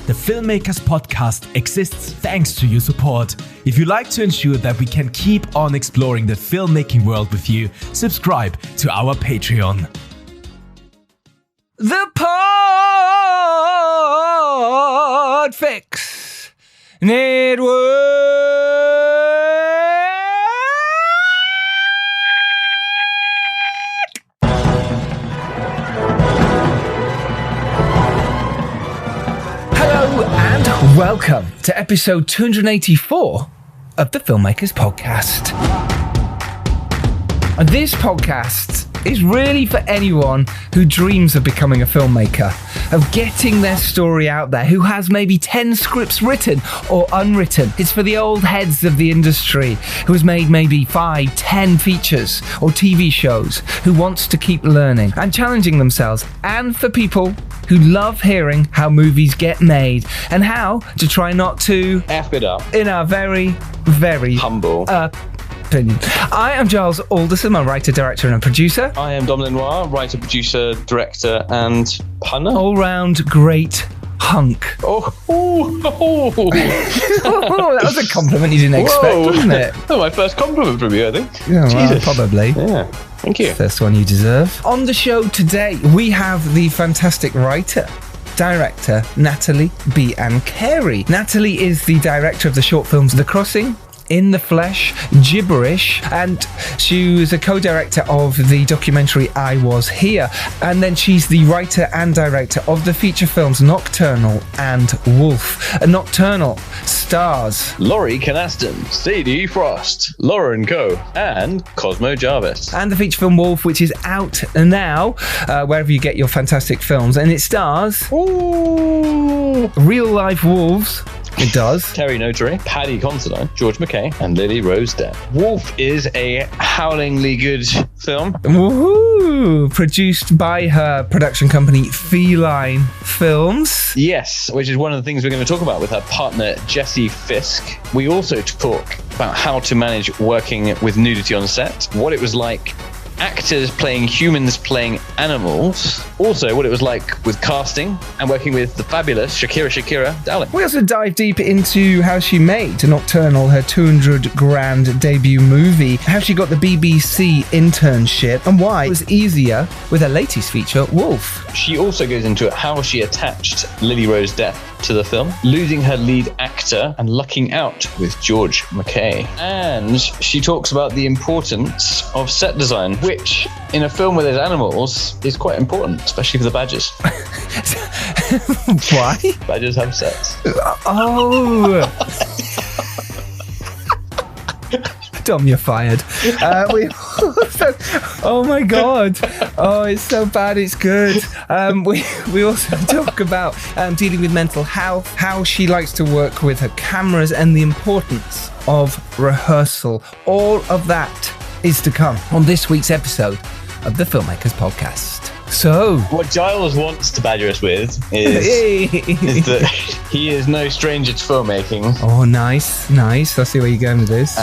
The Filmmakers Podcast exists thanks to your support. If you'd like to ensure that we can keep on exploring the filmmaking world with you, subscribe to our Patreon. The Podfix Network. Hello and welcome to episode 284 of the Filmmakers Podcast. And this podcast is really for anyone who dreams of becoming a filmmaker, of getting their story out there, who has maybe 10 scripts written or unwritten. It's for the old heads of the industry who has made maybe 5, 10 features or TV shows, who wants to keep learning and challenging themselves, and for people who love hearing how movies get made and how to try not to F it up in our very, very humble opinion. I am Giles Alderson, I'm a writer, director and a producer. I am Dom Lenoir, writer, producer, director and punner. All-round great hunk. Oh, That was a compliment you didn't expect, wasn't it? Oh, my first compliment from you, I think. Yeah, well, probably. Yeah, thank you. That's one you deserve. On the show today, we have the fantastic writer, director, Nathalie Biancheri. Nathalie is the director of the short films The Crossing, In the Flesh, Gibberish, and she was a co-director of the documentary I Was Here. And then she's the writer and director of the feature films Nocturnal and Wolf. Nocturnal stars Laurie Canaston, Sadie Frost, Lauren Coe, and Cosmo Jarvis. And the feature film Wolf, which is out now, wherever you get your fantastic films. And it stars real-life wolves. It does. Terry Notary, Paddy Considine, George McKay, and Lily Rose Depp. Wolf is a howlingly good film. Woohoo! Produced by her production company, Feline Films. Yes, which is one of the things we're going to talk about with her partner, Jessie Fisk. We also talk about how to manage working with nudity on set, what it was like actors playing humans playing animals, also what it was like with casting and working with the fabulous Shakira Dowling. We also dive deep into how she made Nocturnal her 200 grand debut movie, how she got the BBC internship, and why it was easier with her latest feature, Wolf. She also goes into how she attached Lily Rose Depp to the film, losing her lead actor and lucking out with George McKay. And she talks about the importance of set design, which in a film where there's animals is quite important, especially for the badgers. Why? Badgers have sets. Oh. Dom, you're fired. We also, oh my god, oh, it's so bad it's good. We also talk about dealing with mental health, how she likes to work with her cameras, and the importance of rehearsal. All of that is to come on this week's episode of the Filmmakers Podcast. So, what Giles wants to badger us with is that he is no stranger to filmmaking. Oh, nice. I see where you're going with this.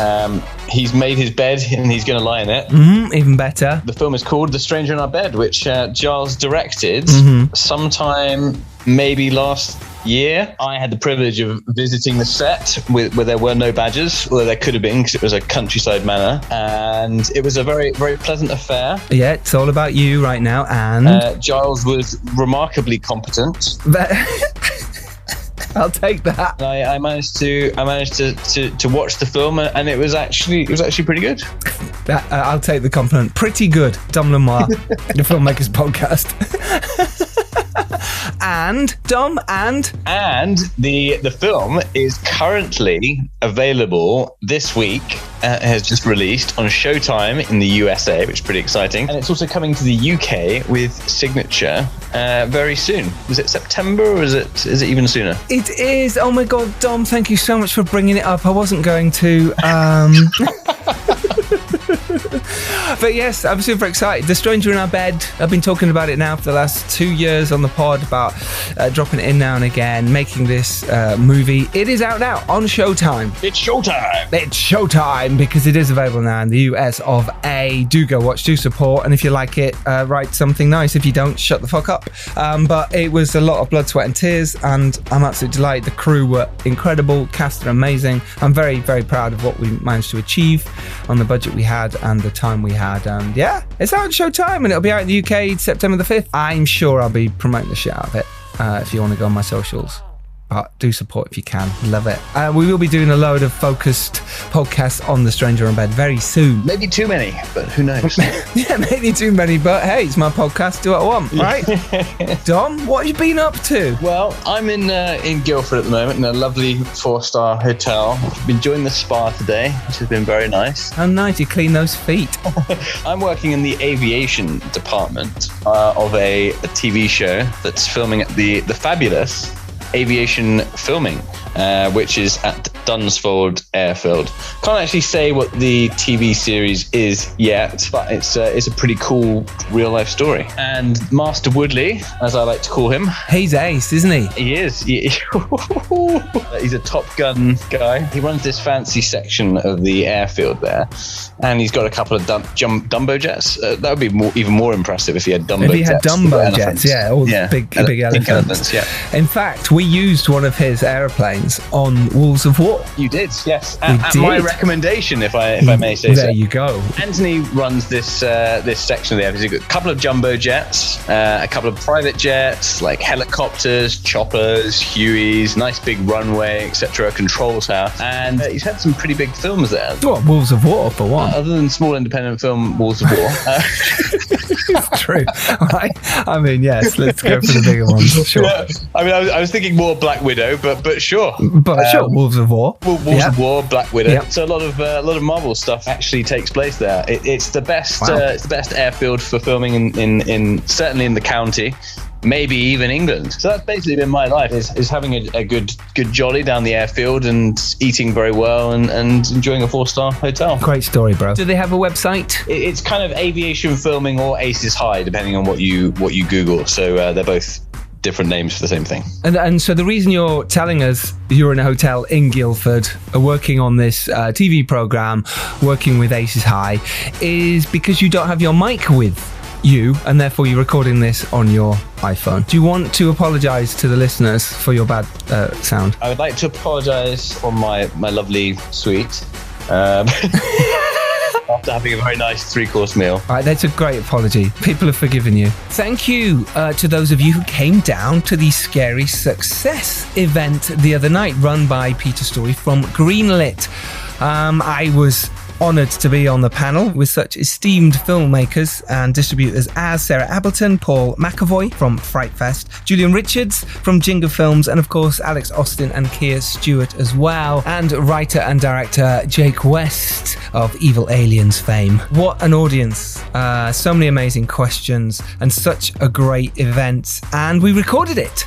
He's made his bed and he's going to lie in it. Even better. The film is called The Stranger in Our Bed, which Giles directed sometime maybe last year. I had the privilege of visiting the set where there were no badgers, although there could have been because it was a countryside manor, and it was a very, very pleasant affair. Yeah, it's all about you right now, and Giles was remarkably competent. I'll take that. I managed to watch the film, and it was actually pretty good. I'll take the compliment. Pretty good, Dom Lenoir, the Filmmakers Podcast. And Dom, and the film is currently available this week. Has just released on Showtime in the USA, which is pretty exciting, and it's also coming to the UK with Signature very soon. Was it September, or is it even sooner? It is. Oh my God, Dom! Thank you so much for bringing it up. I wasn't going to. But yes, I'm super excited. The Stranger in Our Bed, I've been talking about it now for the last 2 years on the pod, about dropping it in now and again, making this movie. It is out now on Showtime. It's showtime. It's Showtime, because it is available now in the US of A. Do go watch, do support, and if you like it, write something nice. If you don't, shut the fuck up. But it was a lot of blood, sweat and tears, and I'm absolutely delighted. The crew were incredible, cast are amazing. I'm very, very proud of what we managed to achieve on the budget we had and the time we had. And yeah, it's out on Showtime, and it'll be out in the UK September the 5th. I'm sure I'll be promoting the shit out of it if you want to go on my socials. But do support if you can. Love it. We will be doing a load of focused podcasts on The Stranger in Bed very soon. Maybe too many, but who knows? Yeah, maybe too many, but hey, it's my podcast. Do what I want, right? Dom, what have you been up to? Well, I'm in Guildford at the moment in a lovely 4-star hotel. I've enjoying the spa today, which has been very nice. How nice, you clean those feet. I'm working in the aviation department of a TV show that's filming at the fabulous Aviation Filming, which is at Dunsfold Airfield. Can't actually say what the TV series is yet, but it's a pretty cool real life story. And Master Woodley, as I like to call him, he's ace, isn't he? He is. He's a Top Gun guy. He runs this fancy section of the airfield there, and he's got a couple of Dumbo jets. That would be even more impressive if he had Dumbo jets. If he had Dumbo jets, yeah, all the big elephants. Yeah. In fact, we used one of his airplanes on Wolves of War. You did, yes. At my recommendation, if I may say so. There you go. Anthony runs this section of the airfield. He's got a couple of jumbo jets, a couple of private jets, like helicopters, choppers, Hueys, nice big runway, etc., control tower. And he's had some pretty big films there. What, Wolves of War, for one? Other than small independent film Wolves of War. It's true. Right? I mean, yes, let's go for the bigger ones. Sure. Yeah. I mean, I was thinking more Black Widow, but sure. But sure, Wolves of War. Wolves of War, Black Widow. Yep. So a lot of Marvel stuff actually takes place there. It's the best. Wow. It's the best airfield for filming in certainly in the county. Maybe even England. So that's basically been my life, is having a good jolly down the airfield and eating very well and enjoying a 4-star hotel. Great story, bro. Do they have a website? It's kind of Aviation Filming or Aces High, depending on what you Google. So they're both different names for the same thing. And so the reason you're telling us you're in a hotel in Guildford, working on this TV program, working with Aces High, is because you don't have your mic with you, and therefore you're recording this on your iPhone. Do you want to apologise to the listeners for your bad sound? I would like to apologise on my lovely suite. After having a very nice 3-course meal. All right, that's a great apology. People have forgiven you. Thank you to those of you who came down to the Scary Success event the other night, run by Peter Story from Greenlit. I was honoured to be on the panel with such esteemed filmmakers and distributors as Sarah Appleton, Paul McAvoy from Fright Fest, Julian Richards from Jinga Films, and of course Alex Austin and Keir Stewart as well, and writer and director Jake West of Evil Aliens fame. What an audience. So many amazing questions and such a great event, and we recorded it.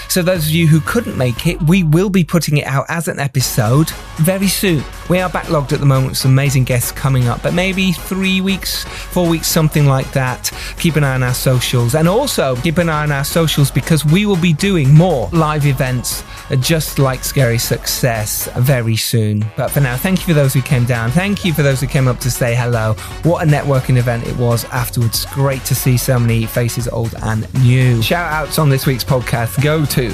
So those of you who couldn't make it, we will be putting it out as an episode very soon. We are backlogged at the moment with some amazing guests coming up, but maybe 3 weeks, 4 weeks, something like that. Keep an eye on our socials, and also keep an eye on our socials because we will be doing more live events just like Scary Success very soon. But for now, thank you for those who came down. Thank you for those who came up to say hello. What a networking event it was afterwards. Great to see so many faces old and new. Shout outs on this week's podcast go to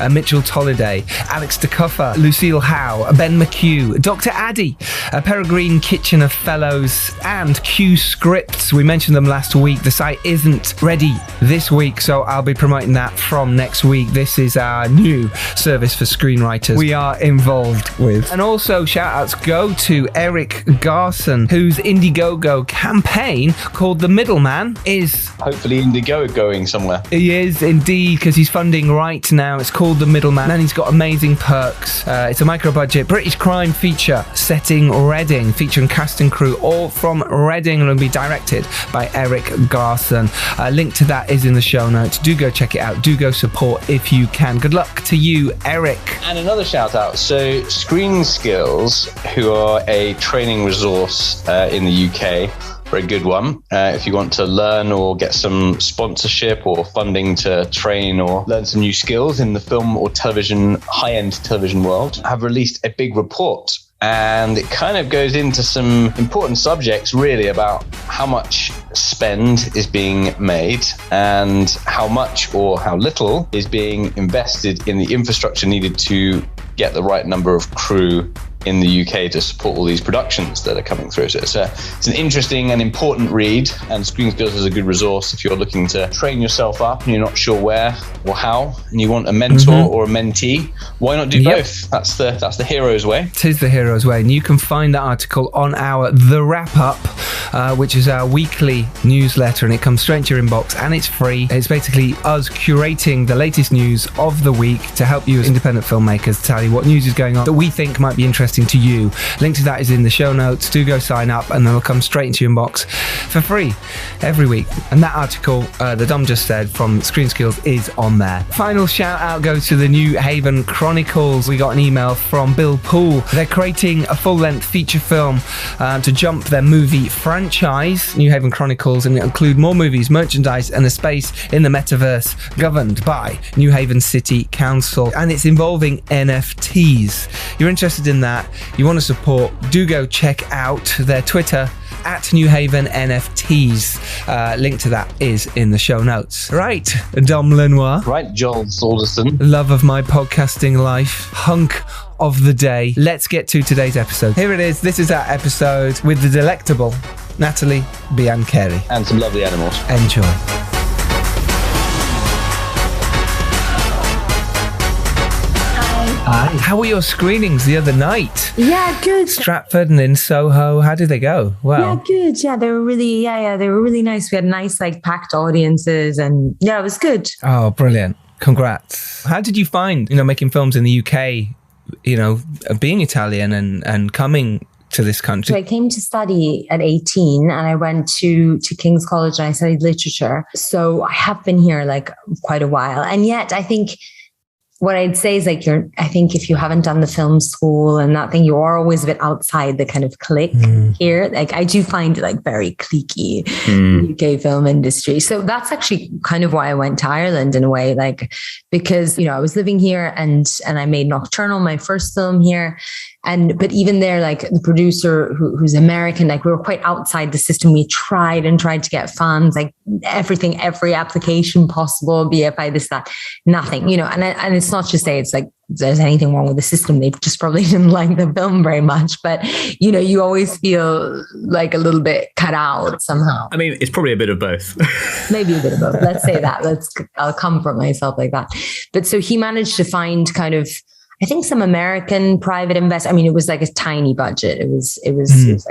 Mitchell Tolliday, Alex DeCuffer, Lucille Howe, Ben McHugh, Dr. Addy, Peregrine Kitchener Fellows, and Q Scripts. We mentioned them last week. The site isn't ready this week, so I'll be promoting that from next week. This is our new service for screenwriters we are involved with. And also shout outs go to Eric Garson, whose Indiegogo campaign called The Middleman is hopefully going somewhere. He is indeed, because he's funding right now. It's called The Middleman, and he's got amazing perks. It's a micro-budget British crime feature setting Reading, featuring cast and crew all from Reading, and will be directed by Eric Garson. A link to that is in the show notes. Do go check it out. Do go support if you can. Good luck to you, Eric. And another shout out. So Screen Skills, who are a training resource in the UK, very good one. If you want to learn or get some sponsorship or funding to train or learn some new skills in the film or television, high-end television world, have released a big report. And it kind of goes into some important subjects, really, about how much spend is being made and how much or how little is being invested in the infrastructure needed to get the right number of crew in the UK to support all these productions that are coming through. So it's an interesting and important read, and Screen Skills is a good resource if you're looking to train yourself up and you're not sure where or how, and you want a mentor or a mentee. Why not do both? That's the hero's way. It is the hero's way, and you can find that article on our The Wrap Up, which is our weekly newsletter, and it comes straight into your inbox, and it's free. It's basically us curating the latest news of the week to help you as independent filmmakers, tell you what news is going on that we think might be interesting to you. Link to that is in the show notes. Do go sign up, and they'll come straight into your inbox for free every week. And that article that Dom just said from Screen Skills is on there. Final shout out goes to the New Haven Chronicles. We got an email from Bill Poole. They're creating a full-length feature film to jump their movie franchise, New Haven Chronicles, and it'll include more movies, merchandise, and a space in the metaverse governed by New Haven City Council. And it's involving NFTs. You're interested in that? You want to support? Do go check out their Twitter at New Haven NFTs. Link to that is in the show notes. Right, Dom Lenoir. Right, Joel Salderson. Love of my podcasting life. Hunk of the day. Let's get to today's episode. Here it is. This is our episode with the delectable Nathalie Biancheri. And some lovely animals. Enjoy. Hi. How were your screenings the other night? Yeah, good. Stratford and in Soho. How did they go? Well, yeah, good. Yeah, they were really, they were really nice. We had nice, packed audiences, and yeah, it was good. Oh, brilliant. Congrats. How did you find, making films in the UK, being Italian and coming to this country? So I came to study at 18, and I went to King's College and I studied literature. So I have been here quite a while. And yet I think what I'd say is I think if you haven't done the film school and that thing, you are always a bit outside the kind of clique here. I do find it very cliquey UK film industry. So that's actually kind of why I went to Ireland in a way, because, I was living here and I made Nocturnal, my first film here. But even there, the producer who's American, we were quite outside the system. We tried to get fans, everything, every application possible, BFI, this, that, nothing, and it's not to say there's anything wrong with the system. They just probably didn't like the film very much, but you always feel a little bit cut out somehow. I mean, it's probably a bit of both. Maybe a bit of both. Let's say that. I'll comfort myself like that. But so he managed to find kind of, I think, some American private investors. I mean, it was a tiny budget. It was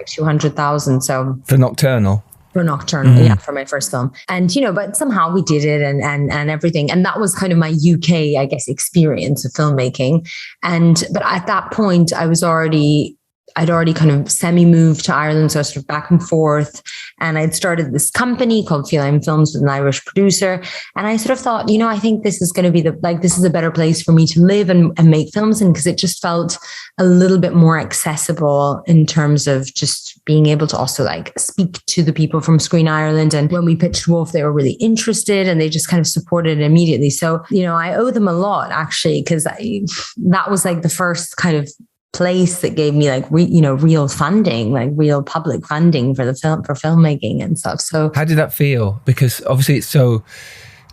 200,000. So for Nocturnal. Yeah, for my first film. And, but somehow we did it and everything. And that was kind of my UK, I guess, experience of filmmaking. But at that point, I'd already kind of semi-moved to Ireland, so I was sort of back and forth. And I'd started this company called Feline Films with an Irish producer. And I sort of thought, I think this is going to be this is a better place for me to live and make films in, because it just felt a little bit more accessible in terms of just being able to also speak to the people from Screen Ireland. And when we pitched Wolf, they were really interested and they just kind of supported it immediately. So, I owe them a lot, actually, because that was the first kind of place that gave me real funding, real public funding for filmmaking and stuff. So how did that feel? Because obviously it's so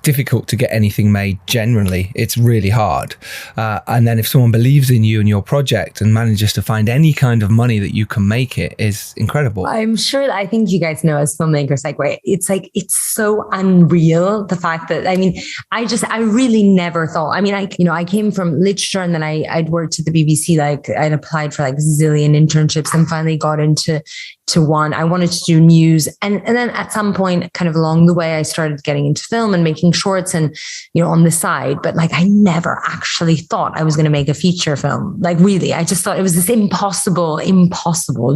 difficult to get anything made generally. It's really hard. And then if someone believes in you and your project and manages to find any kind of money that you can make it is incredible. I'm sure, I think you guys know as filmmakers, it's so unreal. The fact that, I really never thought, I came from literature and then I'd worked at the BBC, I'd applied for a zillion internships and finally got into one. I wanted to do news. And then at some point, kind of along the way, I started getting into film and making shorts and, on the side. But I never actually thought I was going to make a feature film. Really, I just thought it was this impossible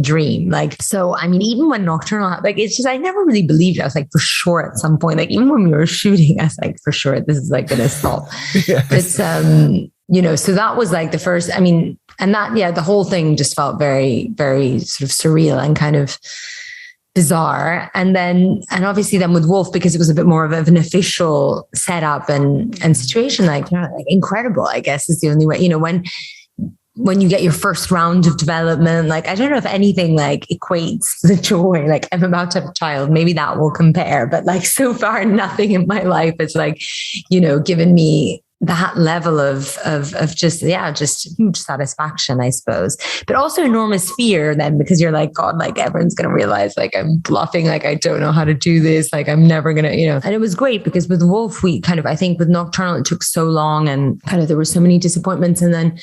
dream. Even when Nocturnal, it's just, I never really believed it. I was for sure at some point, even when we were shooting, I was for sure this is going to stop. Yes. But, so that was the first, and that, the whole thing just felt very, very sort of surreal and kind of bizarre. And obviously then with Wolf, because it was a bit more of an official setup and situation, like incredible, I guess is the only way, when you get your first round of development, like, I don't know if anything like equates the joy, like I'm about to have a child, maybe that will compare, but like so far nothing in my life is like, given me that level of just huge satisfaction, I suppose, but also enormous fear then, because you're like, God, like everyone's going to realize like I'm bluffing, like I don't know how to do this, like I'm never going to, and it was great because with Wolf, we kind of, I think with Nocturnal, it took so long and kind of there were so many disappointments, and then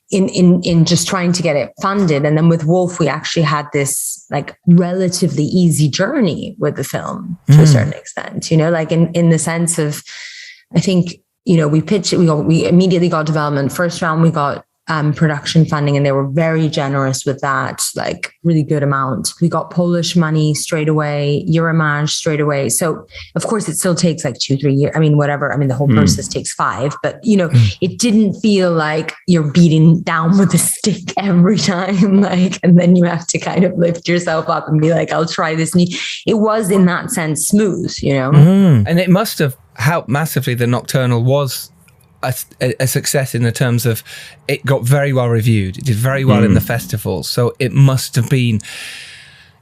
in just trying to get it funded. And then with Wolf, we actually had this like relatively easy journey with the film to a certain extent, like in the sense of, I think, we pitched it, we immediately got development. First round, we got production funding, and they were very generous with that, like really good amount. We got Polish money straight away, Euromage straight away. So of course it still takes like 2-3 years. I mean, whatever. I mean, the whole process takes 5, but it didn't feel like you're beating down with a stick every time, like, and then you have to kind of lift yourself up and be like, I'll try this. And it was in that sense smooth, And it must have helped massively. The Nocturnal was a success in the terms of it got very well reviewed. It did very well in the festivals. So it must have been,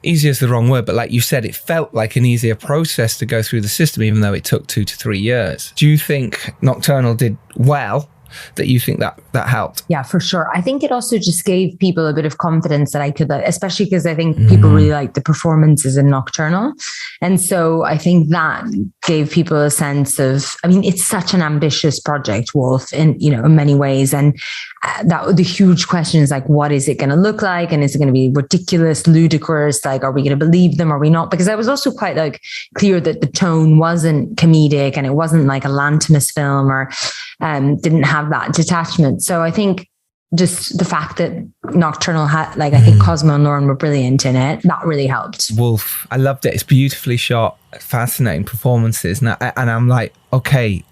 easier is the wrong word, but like you said, it felt like an easier process to go through the system, even though it took 2 to 3 years. Do you think Nocturnal did well, that you think that helped? Yeah, for sure. I think it also just gave people a bit of confidence that I could, especially because I think people really like the performances in Nocturnal. And so I think that gave people a sense of, I mean, it's such an ambitious project, Wolf, in many ways. And the huge question is like, what is it going to look like? And is it going to be ridiculous, ludicrous? Like, are we going to believe them? Are we not? Because I was also quite like clear that the tone wasn't comedic and it wasn't like a Lantimos film or didn't have that detachment. So I think just the fact that Nocturnal had, like, I think Cosmo and Lauren were brilliant in it, that really helped. Wolf, I loved it. It's beautifully shot, fascinating performances. And I'm like, okay,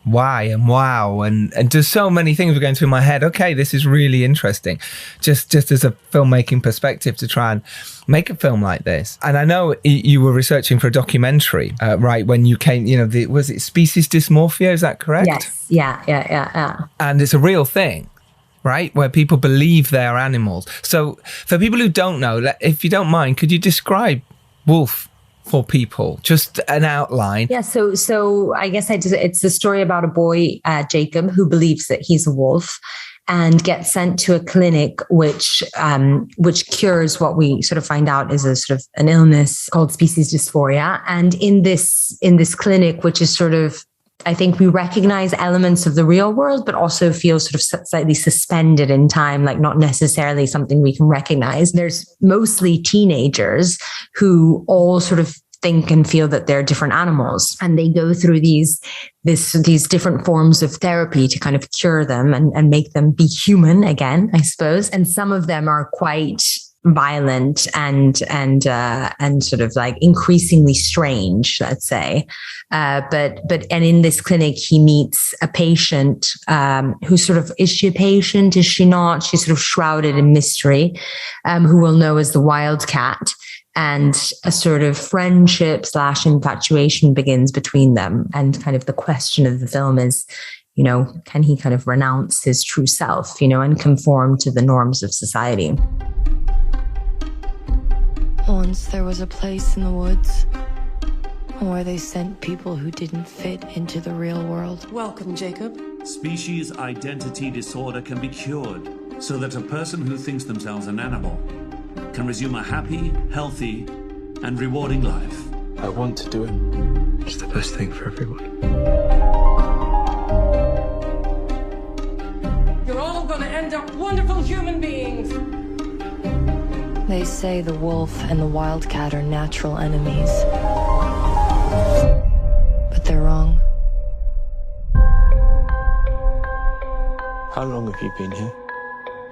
why and wow, and just so many things were going through my head. Okay, this is really interesting, just as a filmmaking perspective, to try and make a film like this. And I know you were researching for a documentary, right, when you came, was it species dysmorphia, is that correct? Yes, yeah. And it's a real thing, right, where people believe they're animals. So for people who don't know, if you don't mind, could you describe Wolf for people, just an outline? Yeah, so I guess it's the story about a boy, Jacob, who believes that he's a wolf and gets sent to a clinic which cures what we sort of find out is a sort of an illness called species dysphoria. And in this clinic, which is sort of, I think we recognize elements of the real world, but also feel sort of slightly suspended in time, like not necessarily something we can recognize. There's mostly teenagers who all sort of think and feel that they're different animals, and they go through these different forms of therapy to kind of cure them and make them be human again, I suppose. And some of them are quite violent and sort of like increasingly strange, let's say. But in this clinic, he meets a patient who sort of, is she a patient? Is she not? She's sort of shrouded in mystery, who we'll know as the wildcat. And a sort of friendship / infatuation begins between them. And kind of the question of the film is, can he kind of renounce his true self, and conform to the norms of society? Once there was a place in the woods where they sent people who didn't fit into the real world. Welcome, Jacob. Species identity disorder can be cured so that a person who thinks themselves an animal can resume a happy, healthy, and rewarding life. I want to do it. It's the best thing for everyone. You're all gonna end up wonderful human beings. They say the wolf and the wildcat are natural enemies. But they're wrong. How long have you been here?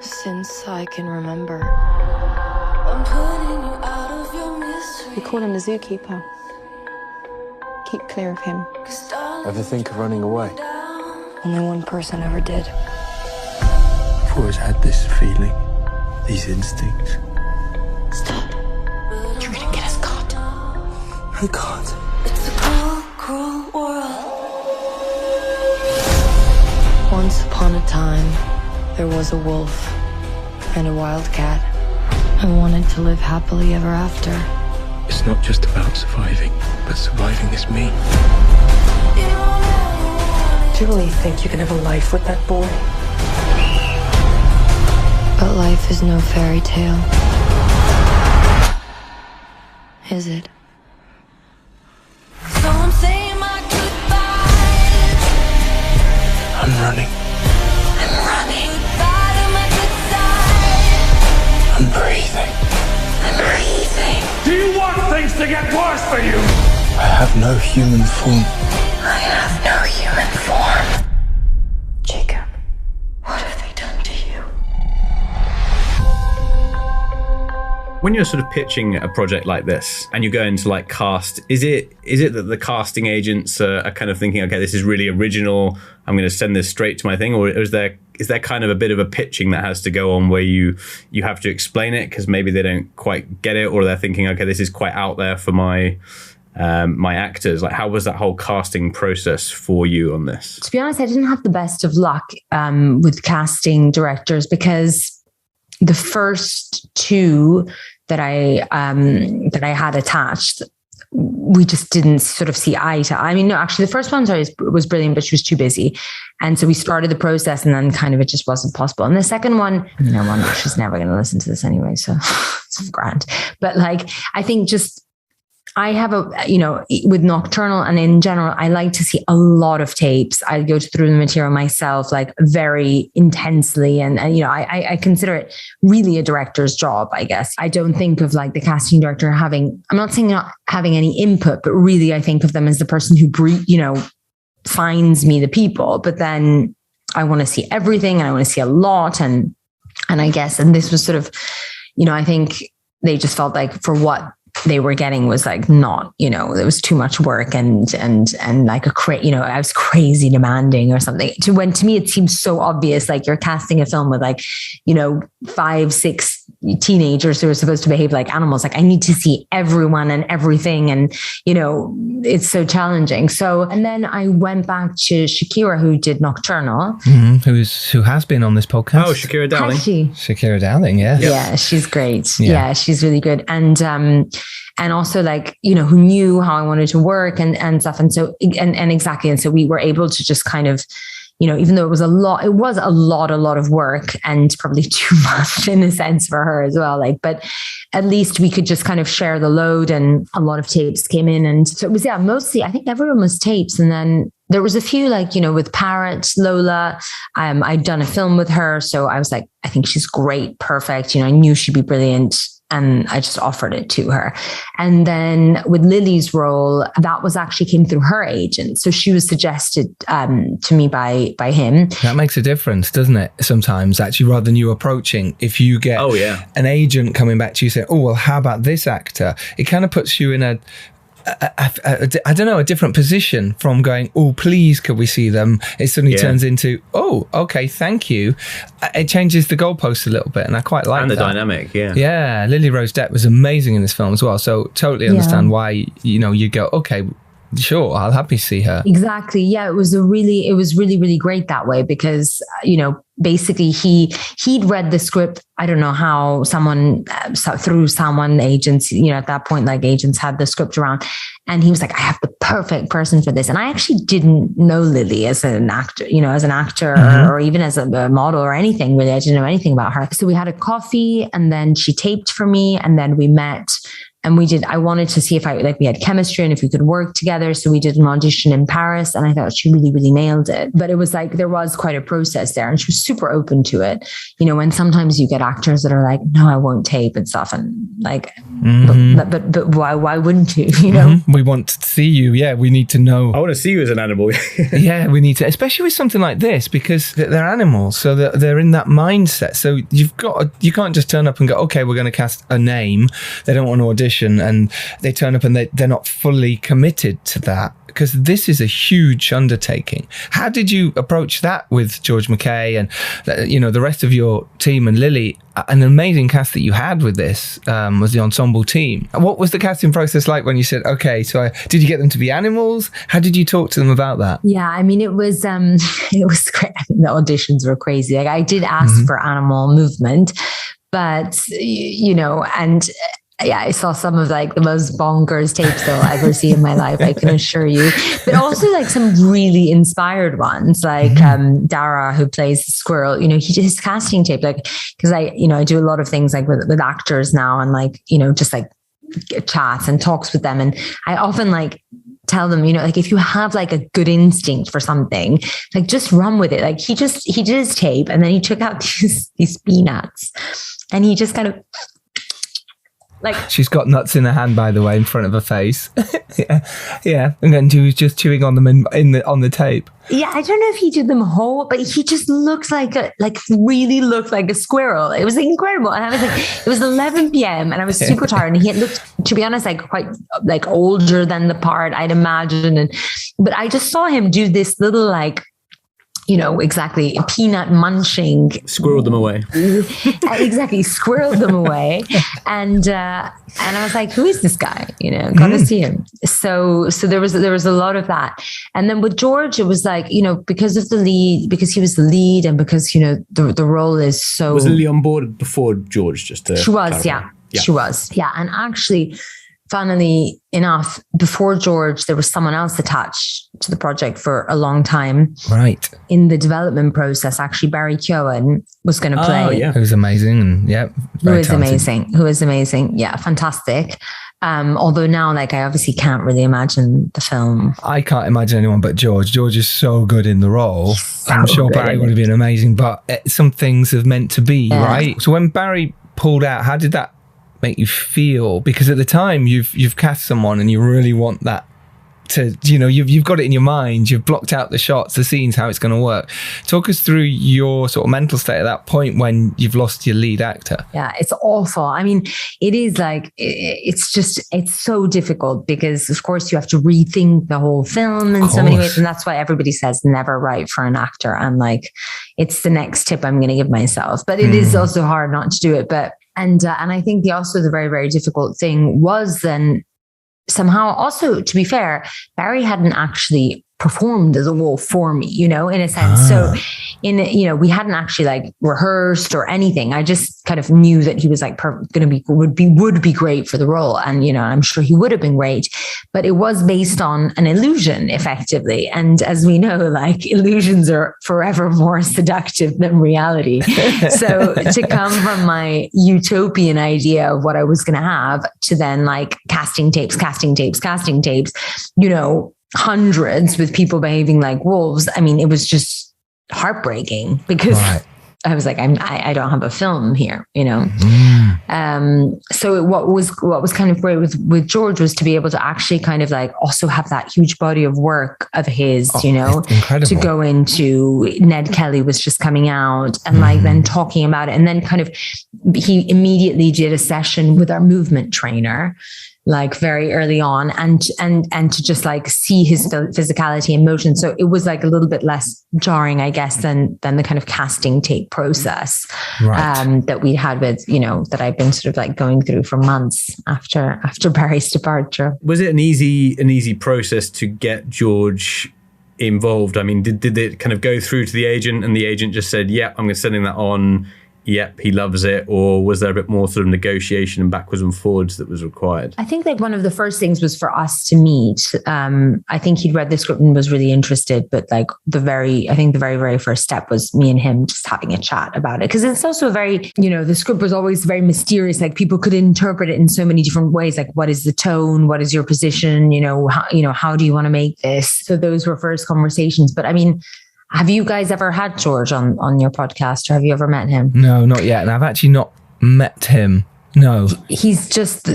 Since I can remember. I'm putting you out of your misery. We call him the Zookeeper. Keep clear of him. Ever think of running away? Only one person ever did. I've always had this feeling, these instincts. Stop. You're gonna get us caught. I can't. It's a cruel, cruel world. Once upon a time, there was a wolf and a wildcat. I wanted to live happily ever after. It's not just about surviving, but surviving is me. Do you really think you can have a life with that boy? But life is no fairy tale. Is it? So I'm saying my goodbyes. I'm running. Goodbye to my good side. I'm breathing. Do you want things to get worse for you? I have no human form. I have no human form. Jacob, what have they done to you? When you're sort of pitching a project like this and you go into like cast, is it that the casting agents are kind of thinking, okay, this is really original, I'm going to send this straight to my thing, or is there kind of a bit of a pitching that has to go on where you have to explain it because maybe they don't quite get it, or they're thinking, okay, this is quite out there for my actors? Like, how was that whole casting process for you on this? To be honest, I didn't have the best of luck with casting directors, because the first two that I had attached, we just didn't sort of see eye to eye. I mean, no, actually the first one was brilliant, but she was too busy. And so we started the process and then kind of it just wasn't possible. And the second one, she's never going to listen to this anyway, so it's grand. But like, I think just, I have with Nocturnal and in general, I like to see a lot of tapes. I go through the material myself, like very intensely. And I consider it really a director's job, I guess. I don't think of like the casting director I'm not saying not having any input, but really I think of them as the person who, finds me the people. But then I want to see everything and I want to see a lot. And I guess, and this was sort of, I think they just felt like for what they were getting was like not, there was too much work and like I was crazy demanding or something. To me, it seems so obvious, like you're casting a film with like, 5-6 teenagers who are supposed to behave like animals. Like I need to see everyone and everything. And, it's so challenging. So, and then I went back to Shakira, who did Nocturnal. Who has been on this podcast. Oh, Shakira Dowling. Shakira Dowling, yeah. Yeah, she's great. Yeah, she's really good. And also like, who knew how I wanted to work and stuff. And so, and exactly. And so we were able to just kind of, even though it was a lot of work and probably too much in a sense for her as well. Like, but at least we could just kind of share the load, and a lot of tapes came in. And so it was, mostly, I think everyone was tapes. And then there was a few like, with Parrot, Lola, I'd done a film with her. So I was like, I think she's great. Perfect. I knew she'd be brilliant. And I just offered it to her. And then with Lily's role, that was actually came through her agent. So she was suggested to me by him. That makes a difference, doesn't it? Sometimes actually, rather than you approaching, if you get an agent coming back to you saying, oh, well, how about this actor? It kind of puts you in a different position from going, oh, please, could we see them? It suddenly turns into, oh, okay, thank you. It changes the goalpost a little bit, and I quite like that. And the dynamic, Yeah, Lily Rose Depp was amazing in this film as well, so totally understand why, you go, okay, sure, I'll happily see her. Exactly. Yeah, it was really, really great that way because, basically he'd read the script. I don't know how through someone agents, at that point, like agents had the script around, and he was like, I have the perfect person for this. And I actually didn't know Lily as an actor, or even as a model or anything really. I didn't know anything about her. So we had a coffee, and then she taped for me, and then we met. And I wanted to see if we had chemistry and if we could work together. So we did an audition in Paris, and I thought she really, really nailed it. But it was like, there was quite a process there, and she was super open to it. And sometimes you get actors that are like, no, I won't tape and stuff. And like, but why wouldn't you, We want to see you. Yeah. We need to know. I want to see you as an animal. Yeah, we need to, especially with something like this, because they're animals. So they're in that mindset. So you can't just turn up and go, okay, we're going to cast a name. They don't want to audition. audition and they turn up and they're not fully committed to that? Because this is a huge undertaking. How did you approach that with George McKay and the rest of your team and Lily? An amazing cast that you had with this was the ensemble team. What was the casting process like when you said, okay, so did you get them to be animals? How did you talk to them about that? Yeah, I mean, it was great. I mean, the auditions were crazy. Like I did ask for animal movement, but yeah, I saw some of like the most bonkers tapes that I'll ever see in my life, I can assure you. But also like some really inspired ones, like Dara, who plays the squirrel, he did his casting tape, like, because I do a lot of things like with actors now and like, just like chats and talks with them. And I often like tell them, like if you have like a good instinct for something, like just run with it. Like he did his tape and then he took out these peanuts and he just kind of, like, she's got nuts in her hand, by the way, in front of her face. yeah. And then he was just chewing on them on the tape. Yeah, I don't know if he did them whole, but he just looked really looked like a squirrel. It was incredible. And I was like, it was 11 p.m. and I was super tired. And he had looked, to be honest, like quite like older than the part I'd imagine. But I just saw him do this little like, exactly, peanut munching. Squirreled them away. Exactly, squirreled them away. And I was like, who is this guy? Gotta see him. So there was a lot of that. And then with George, it was like, because he was the lead and because, the role is so... Was Lily on board before George, just to She was, clarify. Yeah. She was. Yeah. And actually, funnily enough, before George, there was someone else attached to the project for a long time. Right. In the development process, actually, Barry Keoghan was going to play. Oh, yeah. Who was amazing. And Who is amazing. Yeah, fantastic. Although now, like, I obviously can't really imagine the film. I can't imagine anyone but George. George is so good in the role. I'm sure Barry would have been amazing, but some things have meant to be, right? So when Barry pulled out, how did that make you feel? Because at the time you've cast someone and you really want that to, you've got it in your mind, you've blocked out the shots, the scenes, how it's going to work. Talk us through your sort of mental state at that point when you've lost your lead actor. Yeah, it's awful. I mean, it is like, it's so difficult because of course you have to rethink the whole film in so many ways. And that's why everybody says never write for an actor. And like, it's the next tip I'm going to give myself, but it is also hard not to do it. But And I think the very, very difficult thing was then somehow also, to be fair, Barry hadn't actually performed as a wolf for me, in a sense. So we hadn't actually like rehearsed or anything. I just kind of knew that he was like would be great for the role. And, I'm sure he would have been great, but it was based on an illusion effectively. And as we know, like illusions are forever more seductive than reality. So to come from my utopian idea of what I was going to have to then like casting tapes, hundreds with people behaving like wolves. I mean, it was just heartbreaking because I was like, I don't have a film here, So what was kind of great with George was to be able to actually kind of like also have that huge body of work of his, to go into. Ned Kelly was just coming out and like then talking about it. And then kind of, he immediately did a session with our movement trainer, like very early on, and to just like see his physicality and motion. So it was like a little bit less jarring, I guess, than the kind of casting tape process that we had with, that I've been sort of like going through for months after Barry's departure. Was it an easy process to get George involved? I mean, did it kind of go through to the agent and the agent just said, yeah, I'm sending that on, yep, he loves it? Or was there a bit more sort of negotiation and backwards and forwards that was required? I think like one of the first things was for us to meet. I think he'd read the script and was really interested, but like the very, very first step was me and him just having a chat about it. Cause it's also very, the script was always very mysterious. Like people could interpret it in so many different ways. Like what is the tone? What is your position? How do you want to make this? So those were first conversations. But I mean, have you guys ever had George on your podcast, or have you ever met him? No, not yet. And I've actually not met him No. He's just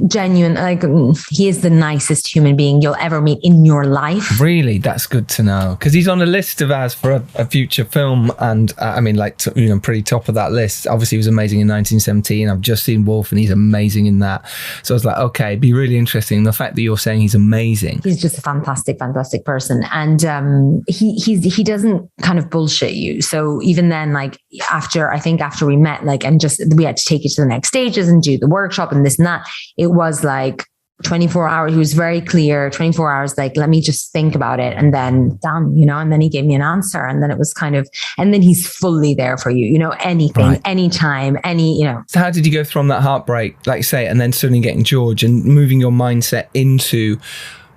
genuine. Like, he is the nicest human being you'll ever meet in your life. Really? That's good to know. Because he's on a list of ours for a future film. And I mean, like, pretty top of that list. Obviously, he was amazing in 1917. I've just seen Wolf and he's amazing in that. So I was like, okay, it'd be really interesting. The fact that you're saying he's amazing. He's just a fantastic, fantastic person. And he doesn't kind of bullshit you. So even then, like, after we met, like, and just we had to take it to the next stages and do the workshop and this and that, it was like 24 hours. He was very clear, 24 hours, like, let me just think about it and then done, and then he gave me an answer. And then it was kind of, and then he's fully there for you, anything, right. Anytime, So how did you go from that heartbreak, like you say, and then suddenly getting George and moving your mindset into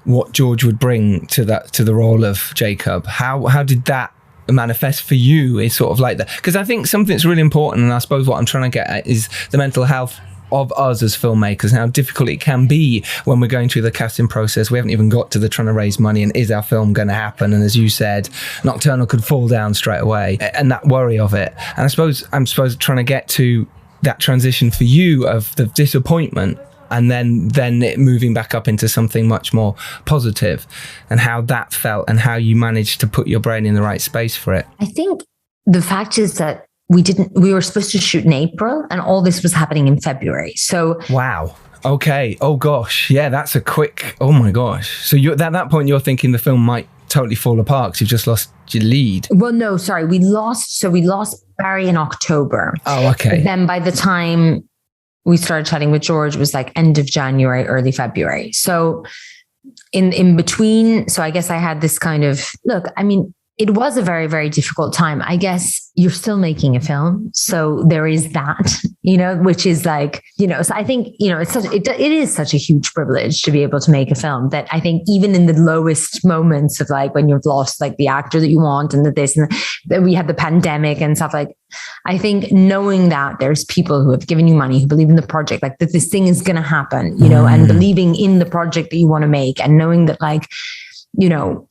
what George would bring to the role of Jacob? How did that manifest for you? Is sort of like that, because I think something that's really important, and I suppose what I'm trying to get at is the mental health of us as filmmakers, and how difficult it can be when we're going through the casting process. We haven't even got to the trying to raise money, and is our film going to happen? And as you said, Nocturnal could fall down straight away, and that worry of it. And I'm supposed trying to get to that transition for you of the disappointment, and then it moving back up into something much more positive, and how that felt and how you managed to put your brain in the right space for it. I think the fact is that we were supposed to shoot in April, and all this was happening in February. So wow. Okay. Oh gosh. Yeah, that's a quick, oh my gosh. So at that point you're thinking the film might totally fall apart because you've just lost your lead. Well, no, sorry. We lost Barry in October. Oh, okay. But then by the time we started chatting with George, it was like end of January, early February. So in between, so I guess I had this kind of, look, I mean, it was a very, very difficult time. I guess you're still making a film. So there is that, which is like, so I think, it is such a huge privilege to be able to make a film that I think even in the lowest moments of like when you've lost like the actor that you want and that we had the pandemic and stuff, like, I think knowing that there's people who have given you money, who believe in the project, like that this thing is going to happen, and believing in the project that you want to make, and knowing that like,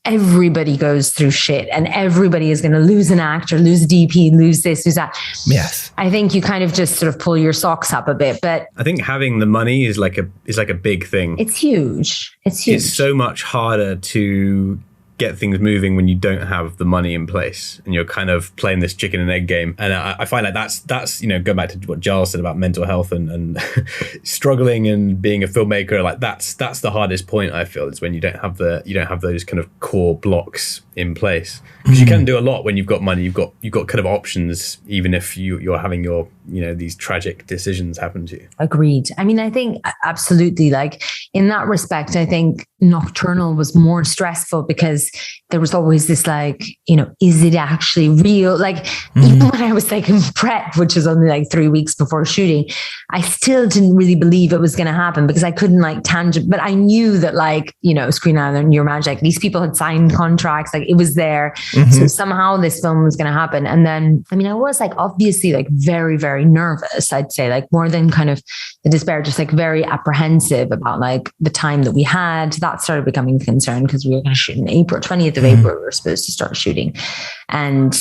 everybody goes through shit and everybody is going to lose an actor, lose a DP, lose this, lose that. Yes. I think you kind of just sort of pull your socks up a bit, but I think having the money is like a big thing. It's huge. It's so much harder to get things moving when you don't have the money in place and you're kind of playing this chicken and egg game. And I find like that's going back to what Giles said about mental health and struggling and being a filmmaker, like that's the hardest point, I feel, is when you don't have those kind of core blocks in place, because you can do a lot when you've got money. You've got kind of options, even if you're having your these tragic decisions happen to you. Agreed. I mean, I think absolutely, like in that respect, I think Nocturnal was more stressful because there was always this like, is it actually real? Like even when I was like in prep, which was only like 3 weeks before shooting, I still didn't really believe it was going to happen because I couldn't like but I knew that like, Screen Island and Your Magic, these people had signed contracts, like it was there. So somehow this film was going to happen. And then, I mean, I was like, obviously like very, very nervous, I'd say, like more than kind of the despair, just like very apprehensive about like the time that we had. That started becoming a concern because we were going to shoot in April, 20th of April, we were supposed to start shooting. And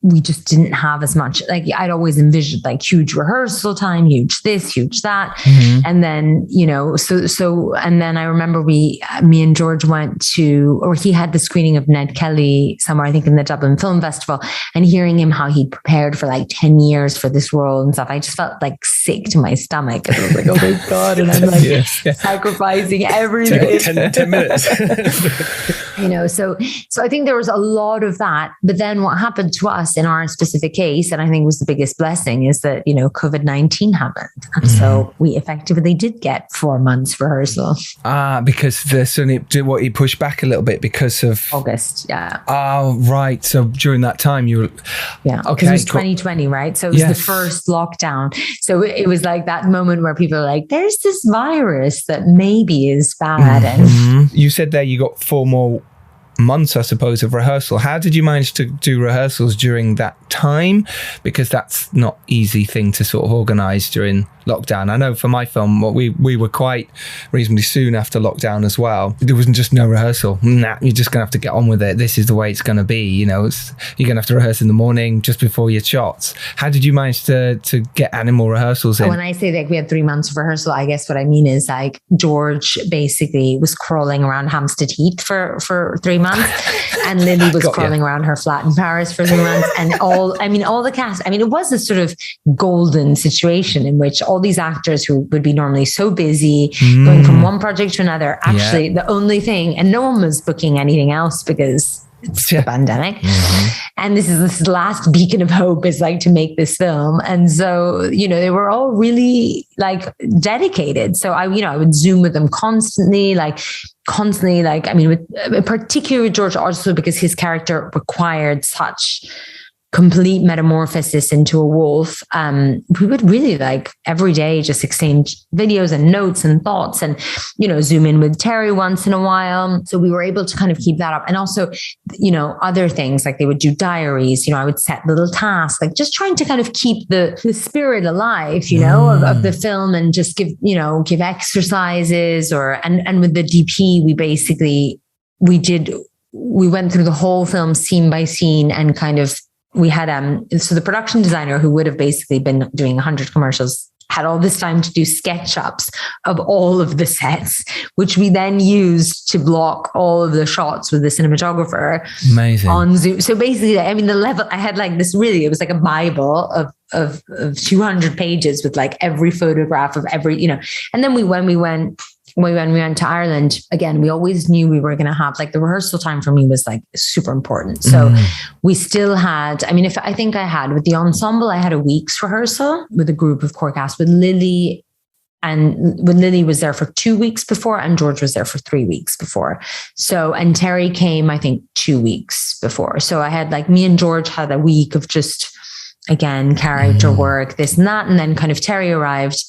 we just didn't have as much, like I'd always envisioned like huge rehearsal time, huge this, huge that. And then, and then I remember me and George went to, or he had the screening of Ned Kelly somewhere, I think in the Dublin Film Festival, and hearing him how he'd prepared for like 10 years for this role and stuff. I just felt like sick to my stomach. And I was like, oh my God. And I'm like sacrificing everything. 10 minutes. So I think there was a lot of that. But then what happened to us in our specific case, and I think was the biggest blessing, is that, COVID-19 happened. And so we effectively did get 4 months rehearsal. Because he pushed back a little bit because of August. Yeah. Oh, right. So during that time you were... Yeah. Okay. It was 2020, right? So it was the first lockdown. So it was like that moment where people are like, there's this virus that maybe is bad. And you said there you got 4 more months, I suppose, of rehearsal. How did you manage to do rehearsals during that time? Because that's not easy thing to sort of organise during lockdown. I know for my film, we were quite reasonably soon after lockdown as well. There wasn't just no rehearsal. Nah, you're just going to have to get on with it. This is the way it's going to be. You know, you're going to have to rehearse in the morning just before your shots. How did you manage to get animal rehearsals in? When I say that we had 3 months of rehearsal, I guess what I mean is like George basically was crawling around Hampstead Heath for 3 months, and Lily was crawling around her flat in Paris for 3 months, and all the cast. I mean, it was a sort of golden situation in which all these actors who would be normally so busy going from one project to another, actually the only thing, and no one was booking anything else because it's the pandemic. And this is the last beacon of hope, is like to make this film. And so, you know, they were all really like dedicated. So I would Zoom with them constantly, I mean, with particularly George, also because his character required such complete metamorphosis into a wolf. We would really like every day just exchange videos and notes and thoughts, and, you know, Zoom in with Terry once in a while. So we were able to kind of keep that up. And also, you know, other things like they would do diaries, you know, I would set little tasks, like just trying to kind of keep the spirit alive, you know, of the film, and just give exercises and with the DP, we went through the whole film scene by scene, and kind of, we had, so the production designer, who would have basically been doing 100 commercials, had all this time to do SketchUps of all of the sets, which we then used to block all of the shots with the cinematographer. Amazing. On Zoom. So basically, I mean, the level, I had like this it was like a Bible of 200 pages with like every photograph of every, you know. And then when we went to Ireland, again, we always knew we were going to have, like, the rehearsal time for me was like super important. So we still had, I mean, I think I had with the ensemble, I had a week's rehearsal with a group of core cast with Lily. And when Lily was there for 2 weeks before, and George was there for 3 weeks before. So, and Terry came, I think, 2 weeks before. So I had, like, me and George had a week of just, again, character work, this and that. And then kind of Terry arrived.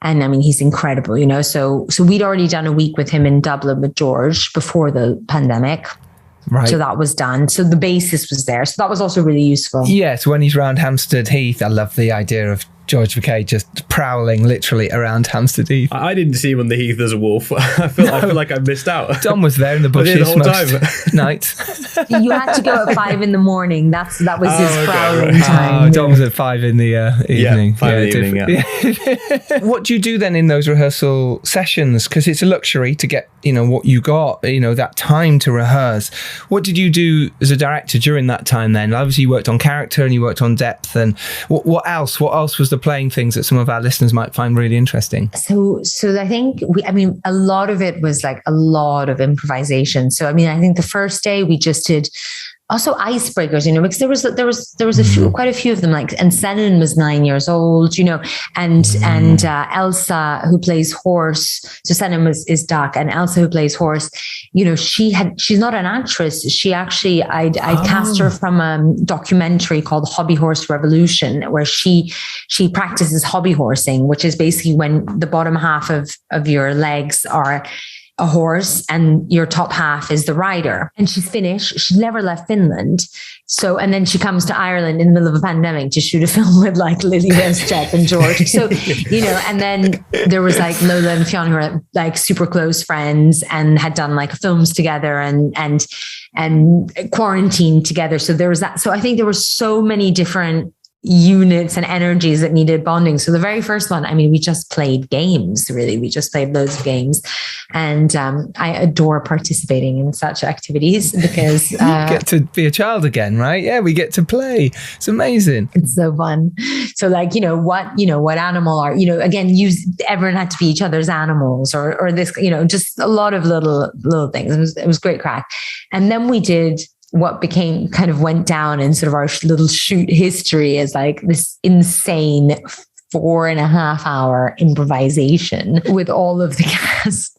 And I mean, he's incredible, you know. So we'd already done a week with him in Dublin with George before the pandemic. Right. So that was done. So the basis was there. So that was also really useful. Yes, when he's around Hampstead Heath, I love the idea of George McKay just prowling literally around Hampstead Heath. I didn't see him on the Heath as a wolf. I feel like I missed out. Dom was there in the bushes the whole most nights. You had to go at 5 a.m. That was his prowling time. Oh, Dom was at 5 in the evening. Yeah, 5 in the evening, What do you do then in those rehearsal sessions? Because it's a luxury to get, you know, what you got, you know, that time to rehearse. What did you do as a director during that time then? Obviously you worked on character and you worked on depth, and what else? What else was the playing things that some of our listeners might find really interesting? So I think a lot of it was like a lot of improvisation. So, I mean, I think the first day we just did also icebreakers, you know, because there was quite a few of them, like, and Senan was 9 years old, you know, and Elsa, who plays horse. So Senan is Duck, and Elsa, who plays horse, you know, she's not an actress. She actually, I cast her from a documentary called Hobby Horse Revolution, where she practices hobby horsing, which is basically when the bottom half of your legs are a horse and your top half is the rider. And she's Finnish. She never left Finland. So, and then she comes to Ireland in the middle of a pandemic to shoot a film with like Lily Jeff and George. So, you know, and then there was like Lola and Fionn, who were like super close friends and had done like films together and quarantined together. So there was that. So I think there were so many different units and energies that needed bonding. So the very first one, I mean, we just played games, really. We just played loads of games. And I adore participating in such activities because... you get to be a child again, right? Yeah, we get to play. It's amazing. It's so fun. So like, what animal are, you know, again, everyone had to be each other's animals or this, you know, just a lot of little things. It was great crack. And then we did what became kind of went down in sort of our little shoot history as like this insane 4.5 hour improvisation with all of the cast,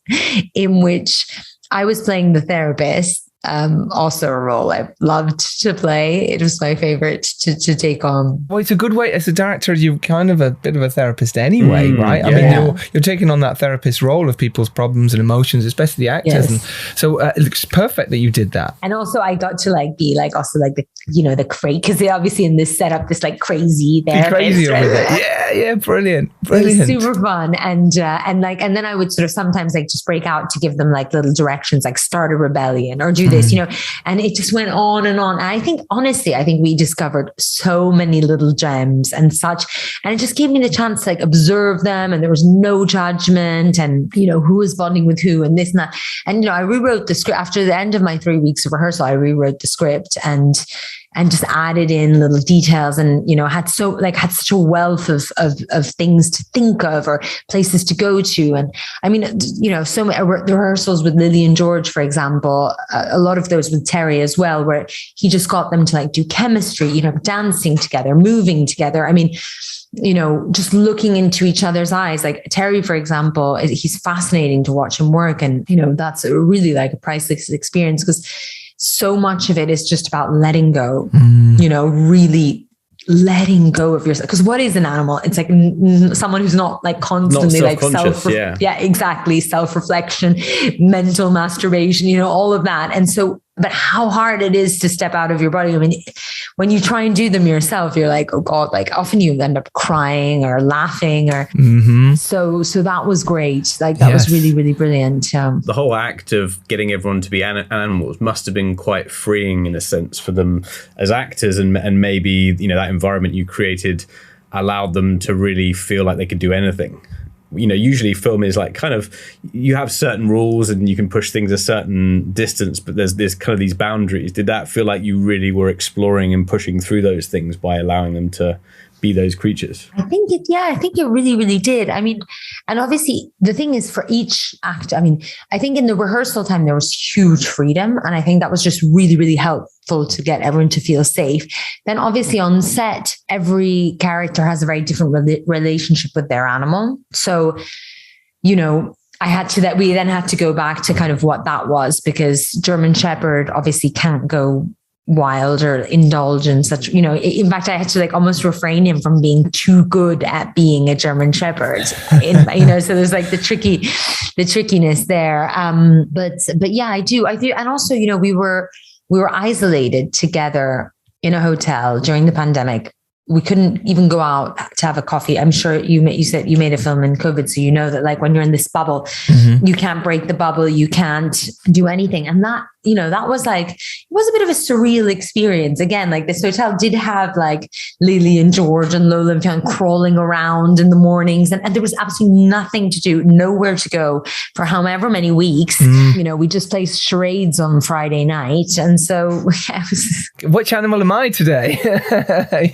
in which I was playing the therapist also a role I loved to play. It was my favorite to take on. Well, it's a good way. As a director, you're kind of a bit of a therapist anyway, right? I mean, you're taking on that therapist role of people's problems and emotions, especially the actors. Yes. And so it looks perfect that you did that. And also I got to like be like also like the, you know, the crazy, because they obviously in this setup, this like crazy therapist. Be crazy over it. Yeah, brilliant. It was super fun. And then I would sort of sometimes like just break out to give them like little directions, like start a rebellion or do this, you know, and it just went on and on. And I think, honestly, I think we discovered so many little gems and such, and it just gave me the chance to like observe them, and there was no judgment, and, you know, who was bonding with who and this and that. And, you know, I rewrote the script after the end of my 3 weeks of rehearsal. I rewrote the script and just added in little details, and, you know, had such a wealth of things to think of or places to go to. And I mean, you know, so many the rehearsals with Lily and George, for example, a lot of those with Terry as well, where he just got them to like do chemistry, you know, dancing together, moving together. I mean, you know, just looking into each other's eyes. Like Terry, for example, he's fascinating to watch him work. And, you know, that's a really like a priceless experience, because so much of it is just about letting go, you know, really letting go of yourself. Because what is an animal? It's like someone who's not like constantly like exactly. Self-reflection, mental masturbation, you know, all of that. And so, but how hard it is to step out of your body. I mean, when you try and do them yourself, you're like, oh God, like often you end up crying or laughing or so that was great. Like that was really, really brilliant. The whole act of getting everyone to be animals must have been quite freeing in a sense for them as actors, and maybe, you know, that environment you created allowed them to really feel like they could do anything. You know, usually film is like kind of, you have certain rules and you can push things a certain distance, but there's kind of these boundaries. Did that feel like you really were exploring and pushing through those things by allowing them to be those creatures? I think it really, really did. I mean, and obviously the thing is for each act, I mean, I think in the rehearsal time, there was huge freedom. And I think that was just really, really helpful to get everyone to feel safe. Then obviously on set, every character has a very different relationship with their animal. So, you know, we then had to go back to kind of what that was, because German Shepherd obviously can't go wild or indulge in such, you know, in fact, I had to like almost refrain him from being too good at being a German Shepherd, you know, so there's like the trickiness there. But yeah, I do. And also, you know, we were isolated together in a hotel during the pandemic. We couldn't even go out to have a coffee. I'm sure you said you made a film in COVID, so you know that like when you're in this bubble, you can't break the bubble, you can't do anything. And that, you know, that was like, it was a bit of a surreal experience. Again, like this hotel did have like Lily and George and Lola and Fionn crawling around in the mornings, and there was absolutely nothing to do, nowhere to go for however many weeks. You know, we just played charades on Friday night. And so which animal am I today?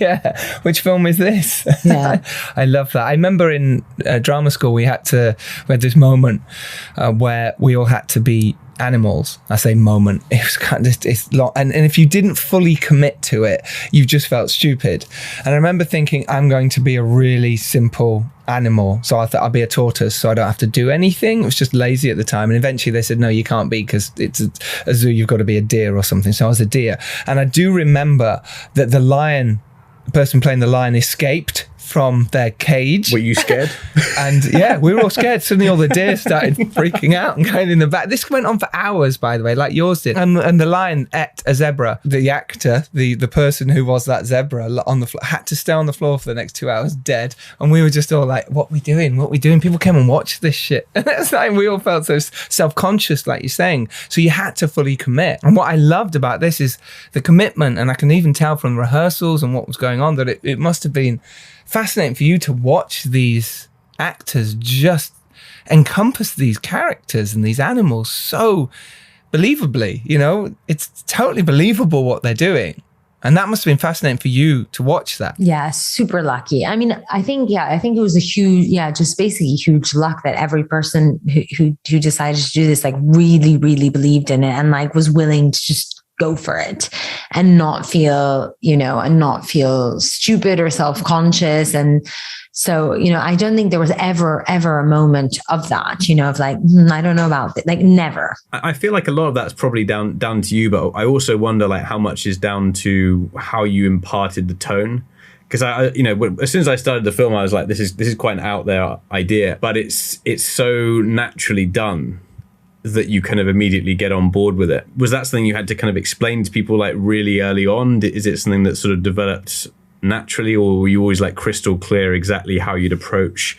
Yeah. Which film is this? Yeah. I love that. I remember in drama school, we had this moment where we all had to be animals. I say moment. It was kind of, it's long. And if you didn't fully commit to it, you just felt stupid. And I remember thinking, I'm going to be a really simple animal. So I thought I'll be a tortoise, so I don't have to do anything. It was just lazy at the time. And eventually they said, no, you can't be, because it's a zoo. You've got to be a deer or something. So I was a deer. And I do remember that the person playing the lion escaped from their cage. Were you scared? And yeah, we were all scared. Suddenly all the deer started freaking out and going in the back. This went on for hours, by the way, like yours did. And the lion ate a zebra. The actor, the person who was that zebra on the floor, had to stay on the floor for the next 2 hours dead. And we were just all like, what are we doing? People came and watched this shit. And it's like, we all felt so self-conscious, like you're saying. So you had to fully commit. And what I loved about this is the commitment. And I can even tell from rehearsals and what was going on that it must have been fascinating for you to watch these actors just encompass these characters and these animals so believably. You know, it's totally believable what they're doing. And that must have been fascinating for you to watch that. Yeah, super lucky. I mean, I think it was a huge, just basically huge luck that every person who decided to do this, like really, really believed in it and like was willing to just go for it and not feel, and not feel stupid or self-conscious. And so, I don't think there was ever a moment of that, of like, I don't know about it, like never. I feel like a lot of that's probably down to you, but I also wonder like how much is down to how you imparted the tone. Because as soon as I started the film, I was like, this is quite an out there idea, but it's so naturally done that you kind of immediately get on board with it. Was that something you had to kind of explain to people like really early on? Is it something that sort of developed naturally, or were you always like crystal clear exactly how you'd approach,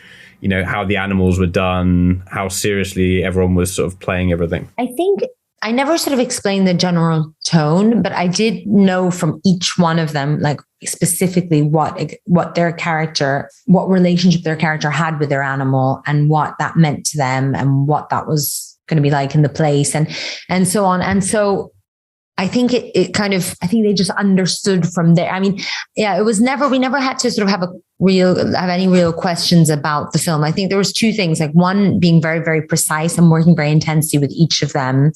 how the animals were done, how seriously everyone was sort of playing everything? I think I never sort of explained the general tone, but I did know from each one of them, like specifically what their character, what relationship their character had with their animal and what that meant to them and what that was going to be like in the place and so on. And so I think it kind of, I think they just understood from there. I mean, yeah, we never had to sort of have any real questions about the film. I think there was two things, like one being very, very precise and working very intensely with each of them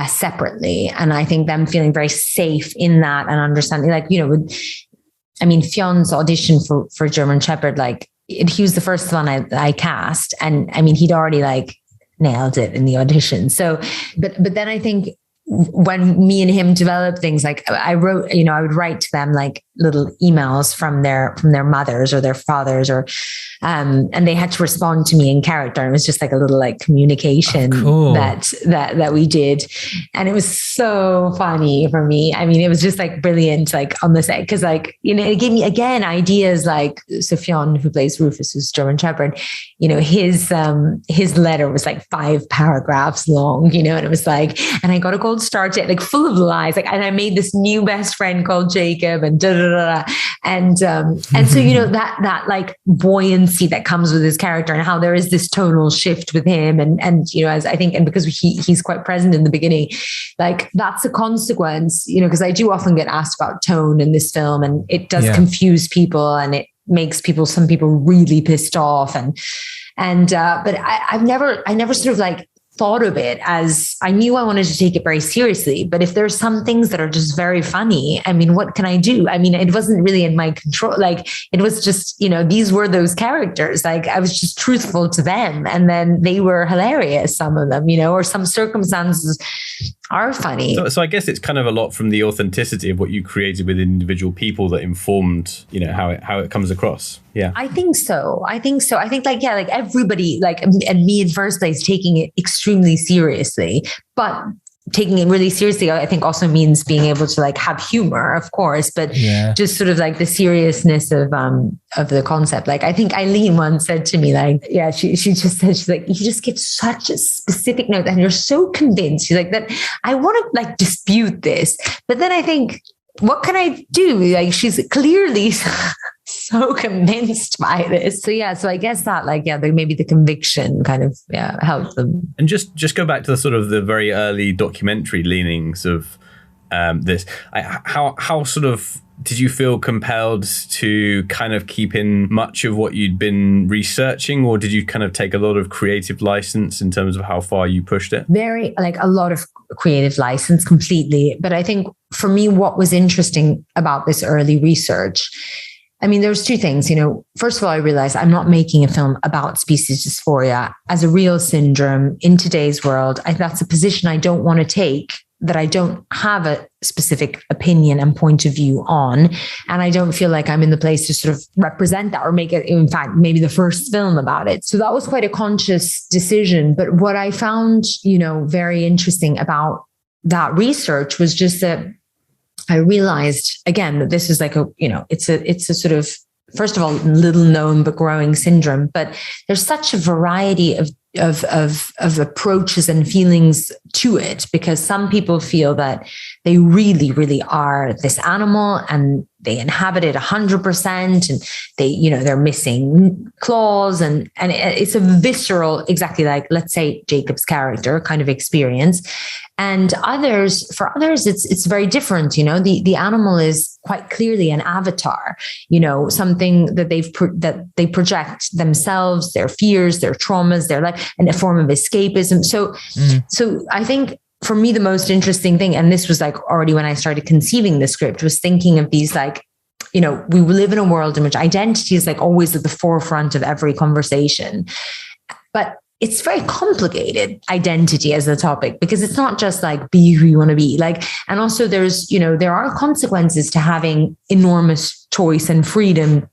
separately. And I think them feeling very safe in that and understanding, like, Fion's audition for German Shepherd, like he was the first one I cast. And I mean, he'd already like nailed it in the audition. So, but then I think when me and him developed things, like I wrote, I would write to them like little emails from their mothers or their fathers, or and they had to respond to me in character. It was just like a little like communication that we did, and it was so funny for me. I mean, it was just like brilliant, like on the set, because like it gave me again ideas. Like Sufjan, who plays Rufus, who's German Shepherd, his letter was like 5 paragraphs long, and it was like, and I got a gold star, like full of lies, like, and I made this new best friend called Jacob, and and so that like buoyancy that comes with his character, and how there is this tonal shift with him, and as I think, and because he's quite present in the beginning, like that's a consequence, because I do often get asked about tone in this film, and it does confuse people, and it makes some people really pissed off, but I never sort of like thought of it as, I knew I wanted to take it very seriously, but if there's some things that are just very funny, I mean, what can I do? I mean, it wasn't really in my control. Like it was just, these were those characters. Like I was just truthful to them, and then they were hilarious, some of them, or some circumstances are funny. So I guess it's kind of a lot from the authenticity of what you created with individual people that informed, how it comes across. Yeah, I think so. I think like everybody, like, and me in first place, taking it extremely seriously, but taking it really seriously, I think also means being able to like have humor, of course, but just sort of like the seriousness of the concept. Like I think Eileen once said to me, like, she just said, she's like, you just give such a specific note and you're so convinced. She's like, that I want to like dispute this, but then I think, what can I do? Like she's clearly so convinced by this. So I guess that maybe the conviction kind of helped them. And just go back to the sort of the very early documentary leanings of this. How sort of did you feel compelled to kind of keep in much of what you'd been researching, or did you kind of take a lot of creative license in terms of how far you pushed it? Very, like a lot of creative license, completely. But I think for me, what was interesting about this early research, I mean, there's two things, first of all, I realized I'm not making a film about species dysphoria as a real syndrome in today's world. That's a position I don't want to take, that I don't have a specific opinion and point of view on. And I don't feel like I'm in the place to sort of represent that or make it, in fact, maybe the first film about it. So that was quite a conscious decision. But what I found, very interesting about that research was just that I realized again that this is like it's a sort of, first of all, little known but growing syndrome. But there's such a variety of approaches and feelings to it, because some people feel that they really, really are this animal and they inhabit it 100%, and they're missing claws, and it's a visceral, exactly like, let's say, Jacob's character kind of experience. And for others, it's very different. The animal is quite clearly an avatar, something that they project themselves, their fears, their traumas, their life, and a form of escapism. So I think for me, the most interesting thing, and this was like already when I started conceiving the script, was thinking of these like, you know, we live in a world in which identity is like always at the forefront of every conversation. But it's very complicated, identity as a topic, because it's not just like be who you want to be. Like, and also there's, you know, there are consequences to having enormous choice and freedom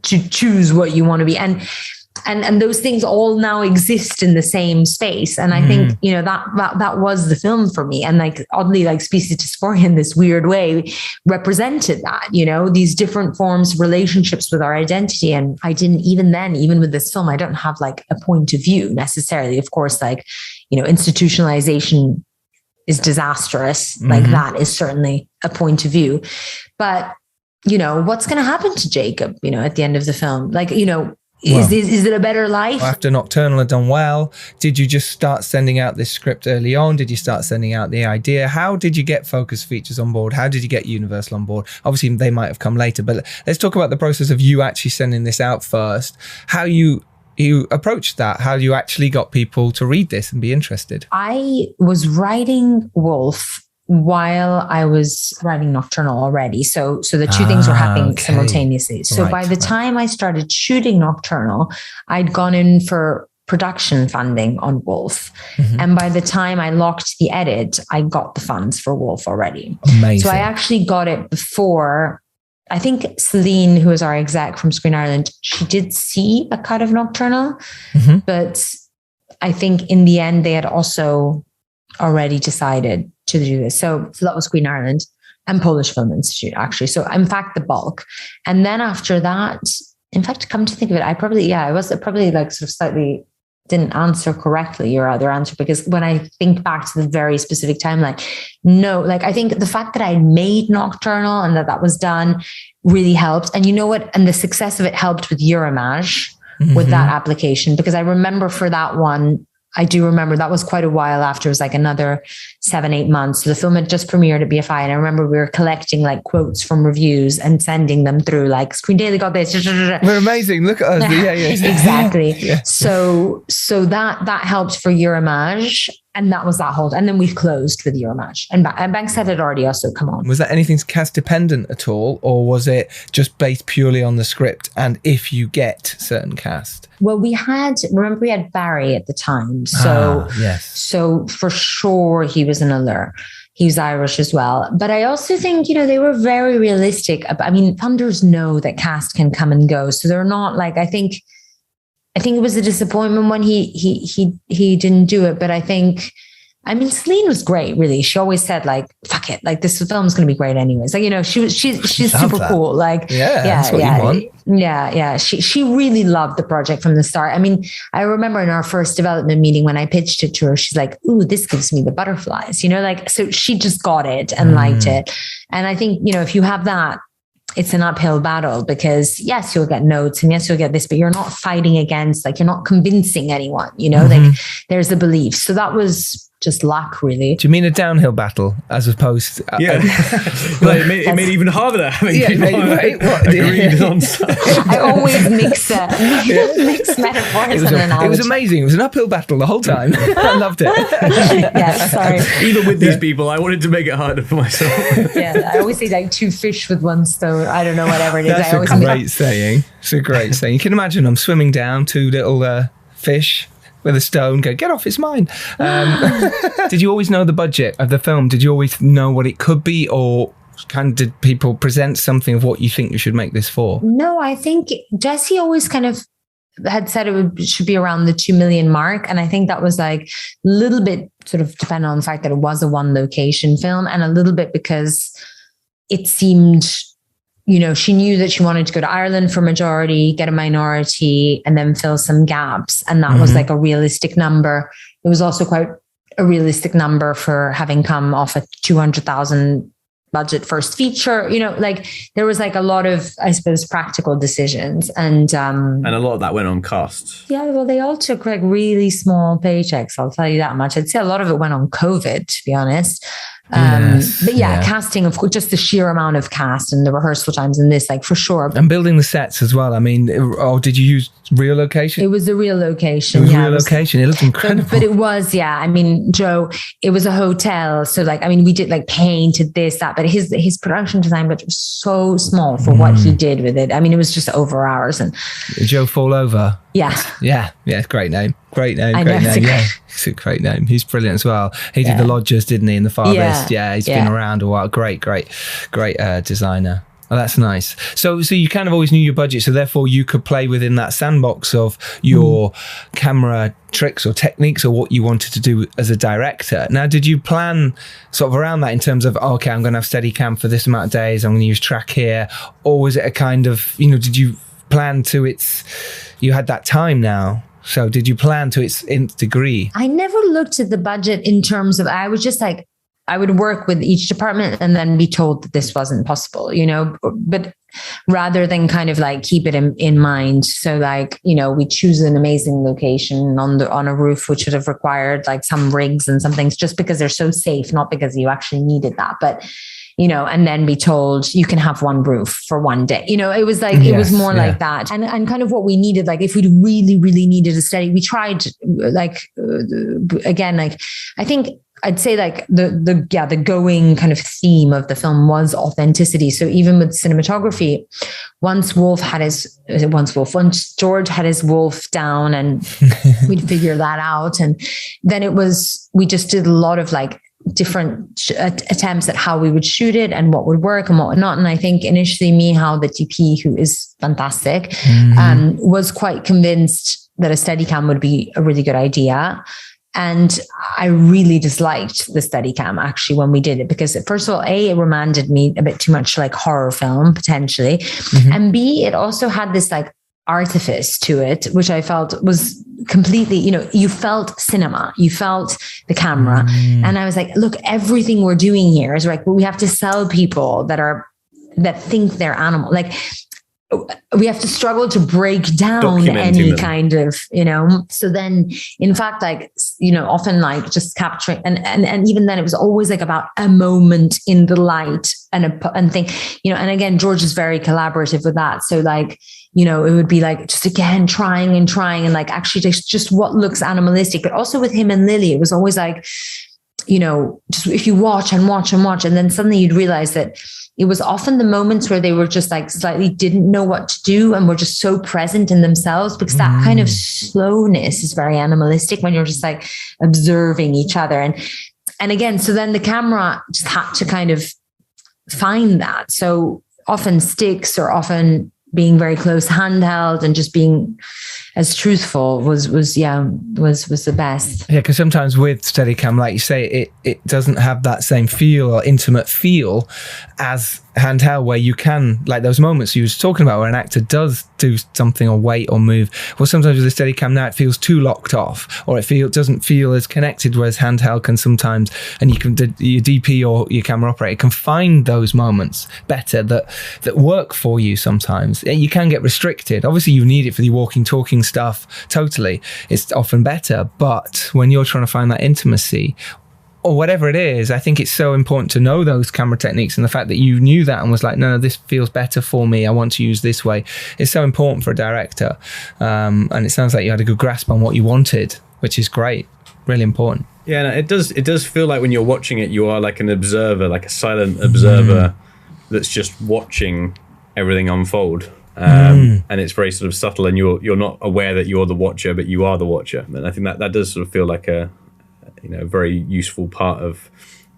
to choose what you want to be. And those things all now exist in the same space. And I think, you know, that was the film for me. And like, oddly, like Species Dysphoria in this weird way represented that, you know, these different forms of relationships with our identity. And I didn't, even with this film, I don't have like a point of view necessarily. Of course, like, you know, institutionalization is disastrous. Like that is certainly a point of view. But, you know, what's going to happen to Jacob, you know, at the end of the film? Like, you know, is it a better life? After Nocturnal had done well, did you just start sending out this script early on? Did you start sending out the idea? How did you get Focus Features on board? How did you get Universal on board? Obviously, they might have come later, but let's talk about the process of you actually sending this out first. How you approached that, how you actually got people to read this and be interested. I was writing Wolf while I was writing Nocturnal already. So the two things were happening simultaneously. So by the time I started shooting Nocturnal, I'd gone in for production funding on Wolf. And by the time I locked the edit, I got the funds for Wolf already. Amazing. So I actually got it before. I think Celine, who was our exec from Screen Ireland, she did see a cut of Nocturnal, but I think in the end they had also already decided to do this. So that was Screen Ireland and Polish Film Institute, actually. So in fact, the bulk. And then after that, in fact, come to think of it, I probably like sort of slightly didn't answer correctly your other answer, because when I think back to the very specific timeline, no, like I think the fact that I made Nocturnal and that was done really helped. And you know what? And the success of it helped with Euromage, with that application, because I remember for that one, I do remember that was quite a while after. It was like another 7-8 months. So the film had just premiered at BFI. And I remember we were collecting like quotes from reviews and sending them through, like Screen Daily got this. We're amazing. Look at us. Yeah. Exactly. Yeah. So that helped for Euromage. And that was that whole, and then we've closed with Euromage. And Bankside had already also come on. Was that anything cast dependent at all? Or was it just based purely on the script and if you get certain cast? Well, we had Barry at the time. So, so for sure he was an Allure. He was Irish as well. But I also think, you know, they were very realistic. I mean, funders know that cast can come and go. So they're not like, I think it was a disappointment when he didn't do it. But I mean, Celine was great, really. She always said like, fuck it, like this film's going to be great anyways. Like, you know, she's super cool. Like, that's what you want. Yeah. She really loved the project from the start. I mean, I remember in our first development meeting when I pitched it to her, she's like, ooh, this gives me the butterflies, you know, like, so she just got it and liked it. And I think, you know, if you have that, it's an uphill battle, because yes, you'll get notes and yes, you'll get this, but you're not fighting against, like, you're not convincing anyone, you know, like there's a belief. So that was just luck, really. Do you mean a downhill battle as opposed to... Well, it made it even harder having people agreed on stuff. I always mix metaphors and analogies. It was amazing. It was an uphill battle the whole time. I loved it. Yeah, sorry. Even with these people, I wanted to make it harder for myself. Yeah, I always say like 2 fish with 1 stone. I don't know, whatever it is. That's a great saying. It's a great saying. You can imagine I'm swimming down 2 little fish with a stone, go, get off, it's mine. Did you always know the budget of the film? Did you always know what it could be, or kind of did people present something of what you think you should make this for? No, I think Jesse always kind of had said it should be around the 2 million mark. And I think that was like a little bit sort of dependent on the fact that it was a 1 location film, and a little bit because it seemed, you know, she knew that she wanted to go to Ireland for majority, get a minority, and then fill some gaps. And that was like a realistic number. It was also quite a realistic number for having come off a 200,000 budget first feature. You know, like there was like a lot of, I suppose, practical decisions. And a lot of that went on costs. Yeah, well, they all took like really small paychecks. I'll tell you that much. I'd say a lot of it went on COVID, to be honest. But casting, of course, just the sheer amount of cast and the rehearsal times and this, like, for sure. And building the sets as well. I mean, did you use real location? It was a real location. It looked incredible. But it was, I mean, Joe, it was a hotel. So like, I mean, we did like painted this, that, but his production design budget was so small for what he did with it. I mean, it was just over hours. And did Joe fall over? Yeah. Great name. Yeah, it's a great name. He's brilliant as well. He did The Lodgers, didn't he, in The Farthest? Yeah, he's been around a while. Great designer. Oh, that's nice. So you kind of always knew your budget, so therefore you could play within that sandbox of your camera tricks or techniques or what you wanted to do as a director. Now, did you plan sort of around that in terms of, okay, I'm going to have Steadicam for this amount of days, I'm going to use track here, or was it a kind of, did you plan to you had that time now? So did you plan to its nth degree? I never looked at the budget in terms of, I was just like, I would work with each department and then be told that this wasn't possible, but rather than kind of like keep it in mind. So like, we choose an amazing location on a roof, which would have required like some rigs and some things just because they're so safe, not because you actually needed that, but and then be told you can have one roof for one day. It was like, it was more like that. And kind of what we needed, like if we really, really needed a steady, we tried like, again, like, I think I'd say like the going kind of theme of the film was authenticity. So even with cinematography, once George had his wolf down and we'd figure that out. And then we just did a lot of like different attempts at how we would shoot it and what would work and what would not. And I think initially Michał, the DP, who is fantastic, was quite convinced that a Steadicam would be a really good idea. And I really disliked the Steadicam actually when we did it, because first of all, it reminded me a bit too much like horror film potentially. And B, it also had this like artifice to it, which I felt was completely, you felt cinema, you felt the camera. And I was like, look, everything we're doing here is like, well, we have to sell people that think they're animal. Like we have to struggle to break down any kind of, so then in fact, like, often like just capturing and even then it was always like about a moment in the light and thing, and again, George is very collaborative with that. So like, it would be like just again, trying and like actually just what looks animalistic, but also with him and Lily, it was always like, just if you watch and then suddenly you'd realize that it was often the moments where they were just like slightly didn't know what to do and were just so present in themselves, because that kind of slowness is very animalistic when you're just like observing each other. And again, so then the camera just had to kind of find that. So often sticks or often being very close handheld and just being as truthful was the best. Yeah, because sometimes with Steadicam, like you say, it doesn't have that same feel or intimate feel as handheld, where you can, like those moments you was talking about where an actor does do something or wait or move. Well, sometimes with the Steadicam now it feels too locked off, or it doesn't feel as connected, whereas handheld can sometimes, and your DP or your camera operator can find those moments better that work for you sometimes. You can get restricted. Obviously you need it for the walking, talking stuff, totally. It's often better, but when you're trying to find that intimacy or whatever it is, I think it's so important to know those camera techniques, and the fact that you knew that and was like, no, this feels better for me, I want to use this way. It's so important for a director. And it sounds like you had a good grasp on what you wanted, which is great. Really important. Yeah, no, it does feel like when you're watching it, you are like an observer, like a silent observer that's just watching everything unfold. And it's very sort of subtle, and you're not aware that you're the watcher, but you are the watcher. And I think that does sort of feel like a very useful part of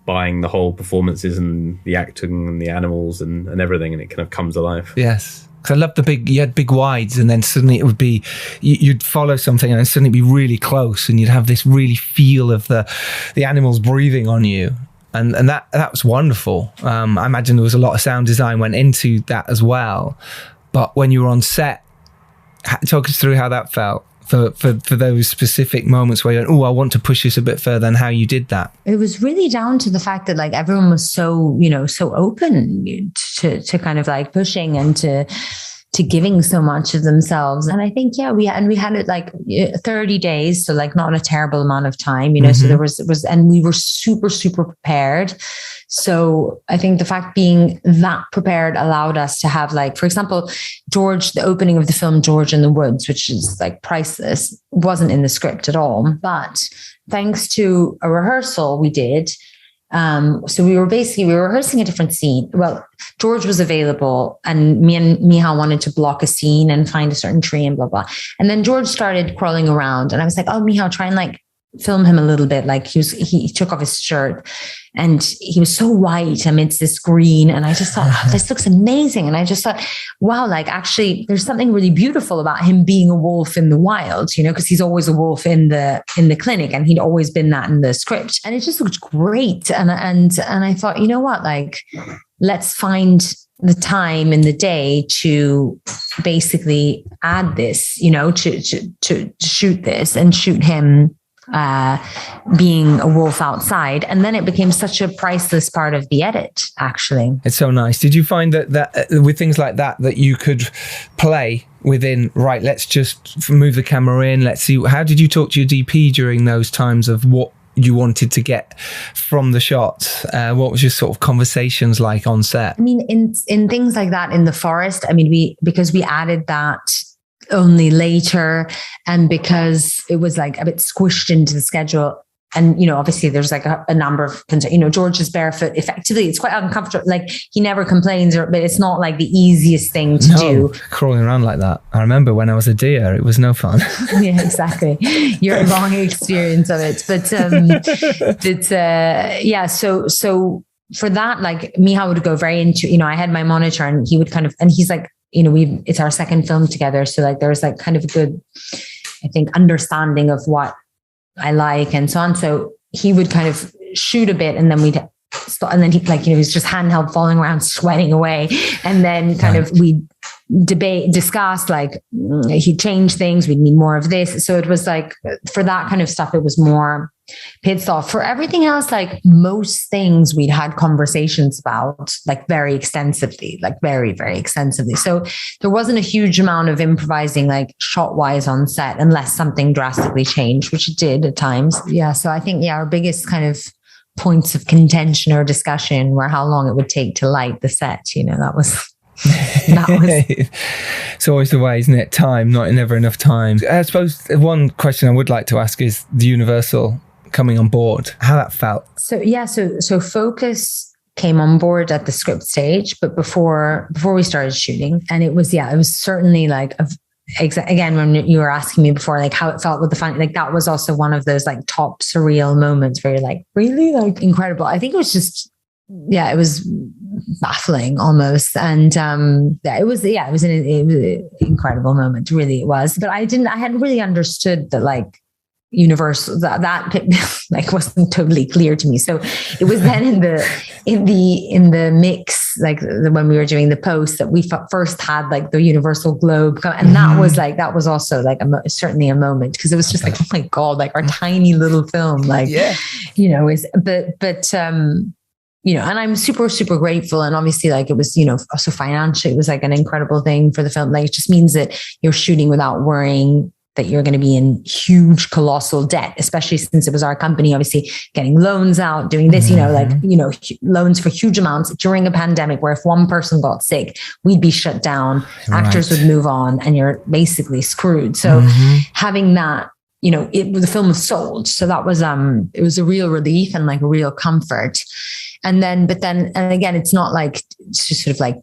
buying the whole performances and the acting and the animals and everything, and it kind of comes alive. Yes. Because I love you had big wides, and then suddenly it would be, you'd follow something and then suddenly be really close, and you'd have this really feel of the animals breathing on you. And that was wonderful. I imagine there was a lot of sound design went into that as well. But when you were on set, talk us through how that felt for those specific moments where you're like, I want to push this a bit further, and how you did that. It was really down to the fact that like everyone was so, so open to kind of like pushing and to, to giving so much of themselves. And I think, we had it like 30 days. So like not a terrible amount of time, so there was, and we were super, super prepared. So I think the fact being that prepared allowed us to have, like, for example, George, the opening of the film, George in the Woods, which is like priceless, wasn't in the script at all. But thanks to a rehearsal we did, so we were rehearsing a different scene. Well, George was available and me and Michał wanted to block a scene and find a certain tree and blah, blah. And then George started crawling around and I was like, oh, Michał, try and like film him a little bit. Like he took off his shirt and he was so white amidst this green. And I just thought, this looks amazing. And I just thought, wow, like actually there's something really beautiful about him being a wolf in the wild, because he's always a wolf in the clinic and he'd always been that in the script. And it just looked great. And I thought, you know what, like, let's find the time in the day to basically add this, to shoot this and shoot him being a wolf outside. And then it became such a priceless part of the edit, actually. It's so nice. Did you find that with things like that you could play within, right, let's just move the camera in, let's see, how did you talk to your DP during those times of what you wanted to get from the shots? What was your sort of conversations like on set? I mean, in things like that in the forest, I mean, because we added that only later and because it was like a bit squished into the schedule. And, obviously there's like a number of, George is barefoot. Effectively, it's quite uncomfortable. Like he never complains, but it's not like the easiest thing to do. Crawling around like that. I remember when I was a deer, it was no fun. Yeah, exactly. Your long experience of it. But, so for that, like Michał would go very into, I had my monitor and he would and he's like, it's our second film together. So like, there was like kind of a good, I think, understanding of what I like and so on. So he would kind of shoot a bit and then we'd stop, and then he was just handheld falling around, sweating away. And then kind of we discussed like he'd change things. We'd need more of this. So it was like, for that kind of stuff, it was more pit off. For everything else, like most things we'd had conversations about like very extensively, like very, very extensively. So there wasn't a huge amount of improvising like shot wise on set unless something drastically changed, which it did at times. Yeah. So I think, our biggest kind of points of contention or discussion were how long it would take to light the set. That was it's always the way, isn't it? Time, never enough time. I suppose one question I would like to ask is the Universal coming on board, how that felt. So Focus came on board at the script stage, but before we started shooting, and it was certainly like again, when you were asking me before, like how it felt with the final, like that was also one of those like top surreal moments where you're like, really, like incredible. I think it was just, it was baffling almost. And it was an incredible moment. Really, it was. But I hadn't really understood that like Universal, that like wasn't totally clear to me. So it was then in the mix, like when we were doing the post, that we first had like the Universal Globe, and that was also like certainly a moment, because it was just like, oh my God, like our tiny little film, like and I'm super, super grateful. And obviously like it was, also financially, it was like an incredible thing for the film. Like it just means that you're shooting without worrying that you're going to be in huge, colossal debt, especially since it was our company, obviously getting loans out, doing this, loans for huge amounts during a pandemic where if one person got sick, we'd be shut down, actors would move on, and you're basically screwed. So having that, the film was sold. So that was, it was a real relief and like a real comfort. And again, it's not like it's just sort of like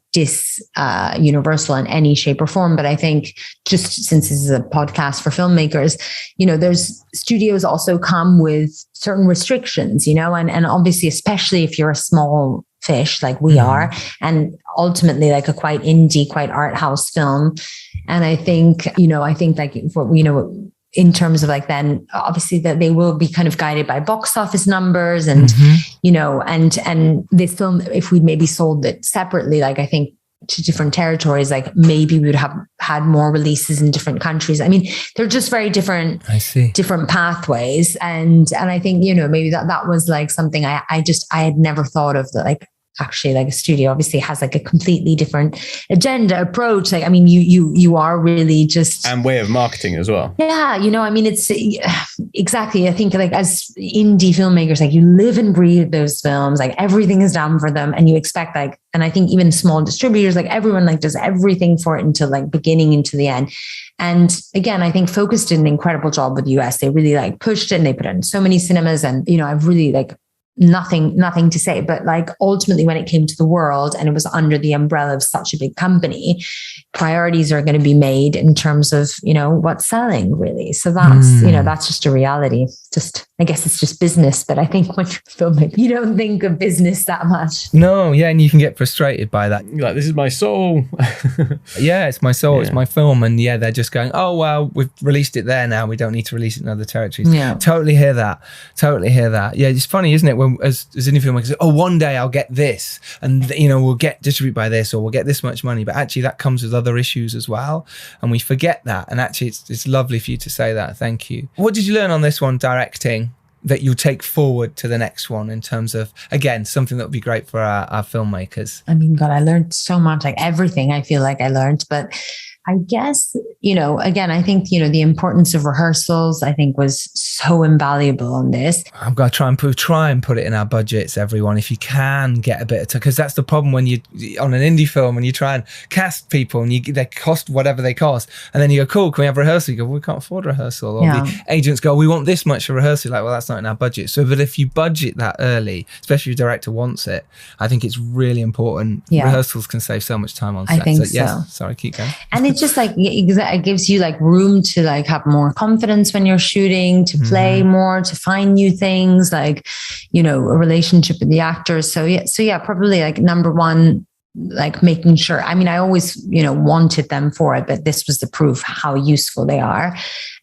Universal in any shape or form. But I think just since this is a podcast for filmmakers, there's studios also come with certain restrictions, and obviously, especially if you're a small fish like we are, and ultimately like a quite indie, quite art house film. And I think, like what in terms of like, then obviously that they will be kind of guided by box office numbers and, and this film, if we'd maybe sold it separately, like I think to different territories, like maybe we would have had more releases in different countries. I mean, they're just very different, different pathways. And I think, maybe that was like something I had never thought of, that like actually like a studio obviously has like a completely different agenda approach. Like, I mean, you are really just, and way of marketing as well. Yeah. You know, I mean, it's exactly, I think like as indie filmmakers, like you live and breathe those films, like everything is done for them, and you expect like, and I think even small distributors, like everyone like does everything for it until like beginning into the end. And again, I think Focus did an incredible job with the US. They really like pushed it and they put it in so many cinemas, and, you know, I've really like nothing to say, but like ultimately when it came to the world and it was under the umbrella of such a big company, priorities are going to be made in terms of, you know, what's selling really. So that's, you know, that's just a reality. Just, I guess it's just business, but I think when you're filming, you don't think of business that much. No, yeah, and you can get frustrated by that. You're like, this is my soul. Yeah, it's my soul, it's my film, and yeah, they're just going, oh well, we've released it there now, we don't need to release it in other territories. Yeah, totally hear that. Yeah, it's funny, isn't it, when as indie filmmakers, oh, one day I'll get this, and you know, we'll get distributed by this, or we'll get this much money, but actually that comes with other issues as well, and we forget that. And actually it's lovely for you to say that. Thank you. What did you learn on this one, directing, that you'll take forward to the next one in terms of, again, something that would be great for our filmmakers? I mean, God, I learned so much, like everything I feel like I learned, but I guess, you know, again, I think, you know, the importance of rehearsals, I think, was so invaluable on this. I'm going to try and put it in our budgets, everyone, if you can get a bit of time, because that's the problem when you on an indie film and you try and cast people and they cost whatever they cost, and then you go, cool, can we have rehearsal? You go, well, we can't afford rehearsal. Or the agents go, we want this much for rehearsal. Like, well, that's not in our budget. So, but if you budget that early, especially if your director wants it, I think it's really important. Rehearsals can save so much time on set. I think so. Yes, sorry, keep going. And it's just like, it gives you like room to like have more confidence when you're shooting, to play more, to find new things, like, you know, a relationship with the actors. So yeah, probably like number one, like making sure, I mean, I always, you know, wanted them for it, but this was the proof how useful they are.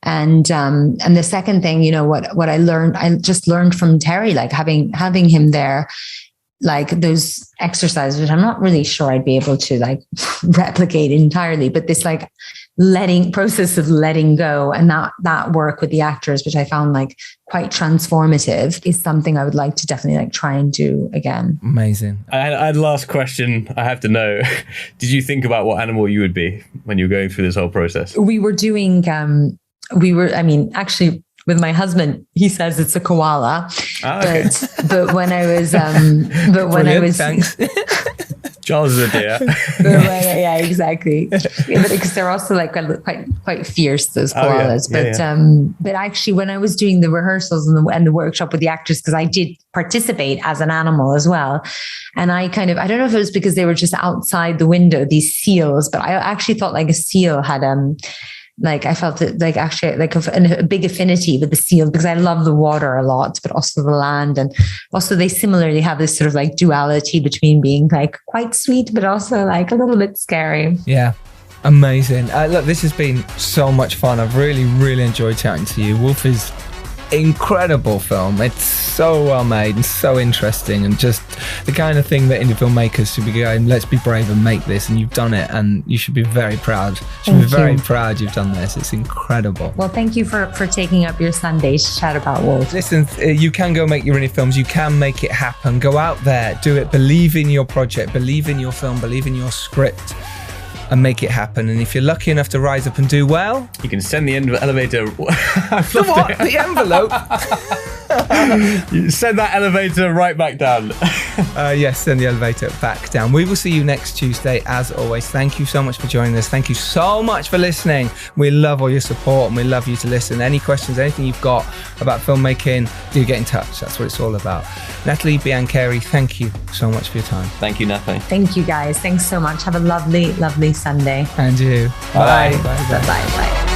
And the second thing, you know, what I just learned from Terry, like having him there, like those exercises, which I'm not really sure I'd be able to like replicate entirely, but this like process of letting go, and that work with the actors, which I found like quite transformative, is something I would like to definitely like try and do again. Amazing. I had a last question. I have to know, did you think about what animal you would be when you were going through this whole process? We were doing, actually, with my husband, he says it's a koala. Okay. But when I was, thanks. Charles is a deer. Yeah, exactly. Yeah, because they're also like quite fierce, those koalas. But actually, when I was doing the rehearsals and the workshop with the actors, because I did participate as an animal as well, and I don't know if it was because they were just outside the window, these seals, but I actually thought like a seal had like I felt it like actually like a big affinity with the seal, because I love the water a lot, but also the land. And also they similarly have this sort of like duality between being like quite sweet, but also like a little bit scary. Yeah. Amazing. Look, this has been so much fun. I've really, really enjoyed chatting to you. Wolf is incredible film. It's so well made and so interesting, and just the kind of thing that indie filmmakers should be going, let's be brave and make this, and you've done it, and you should be very proud. Very proud you've done this. It's incredible. Well, thank you for taking up your Sunday to chat about Wolf. Listen, you can go make your indie films. You can make it happen. Go out there, do it. Believe in your project, believe in your film, believe in your script, and make it happen. And if you're lucky enough to rise up and do well, you can send the elevator. The what? The envelope? You send that elevator right back down. Yes, send the elevator back down. We will see you next Tuesday, as always. Thank you so much for joining us. Thank you so much for listening. We love all your support, and we love you to listen. Any questions, anything you've got about filmmaking, do get in touch. That's what it's all about. Nathalie Biancheri, thank you so much for your time. Thank you, Nathalie. Thank you, guys. Thanks so much. Have a lovely, lovely Sunday. And you. Bye. Bye. Bye.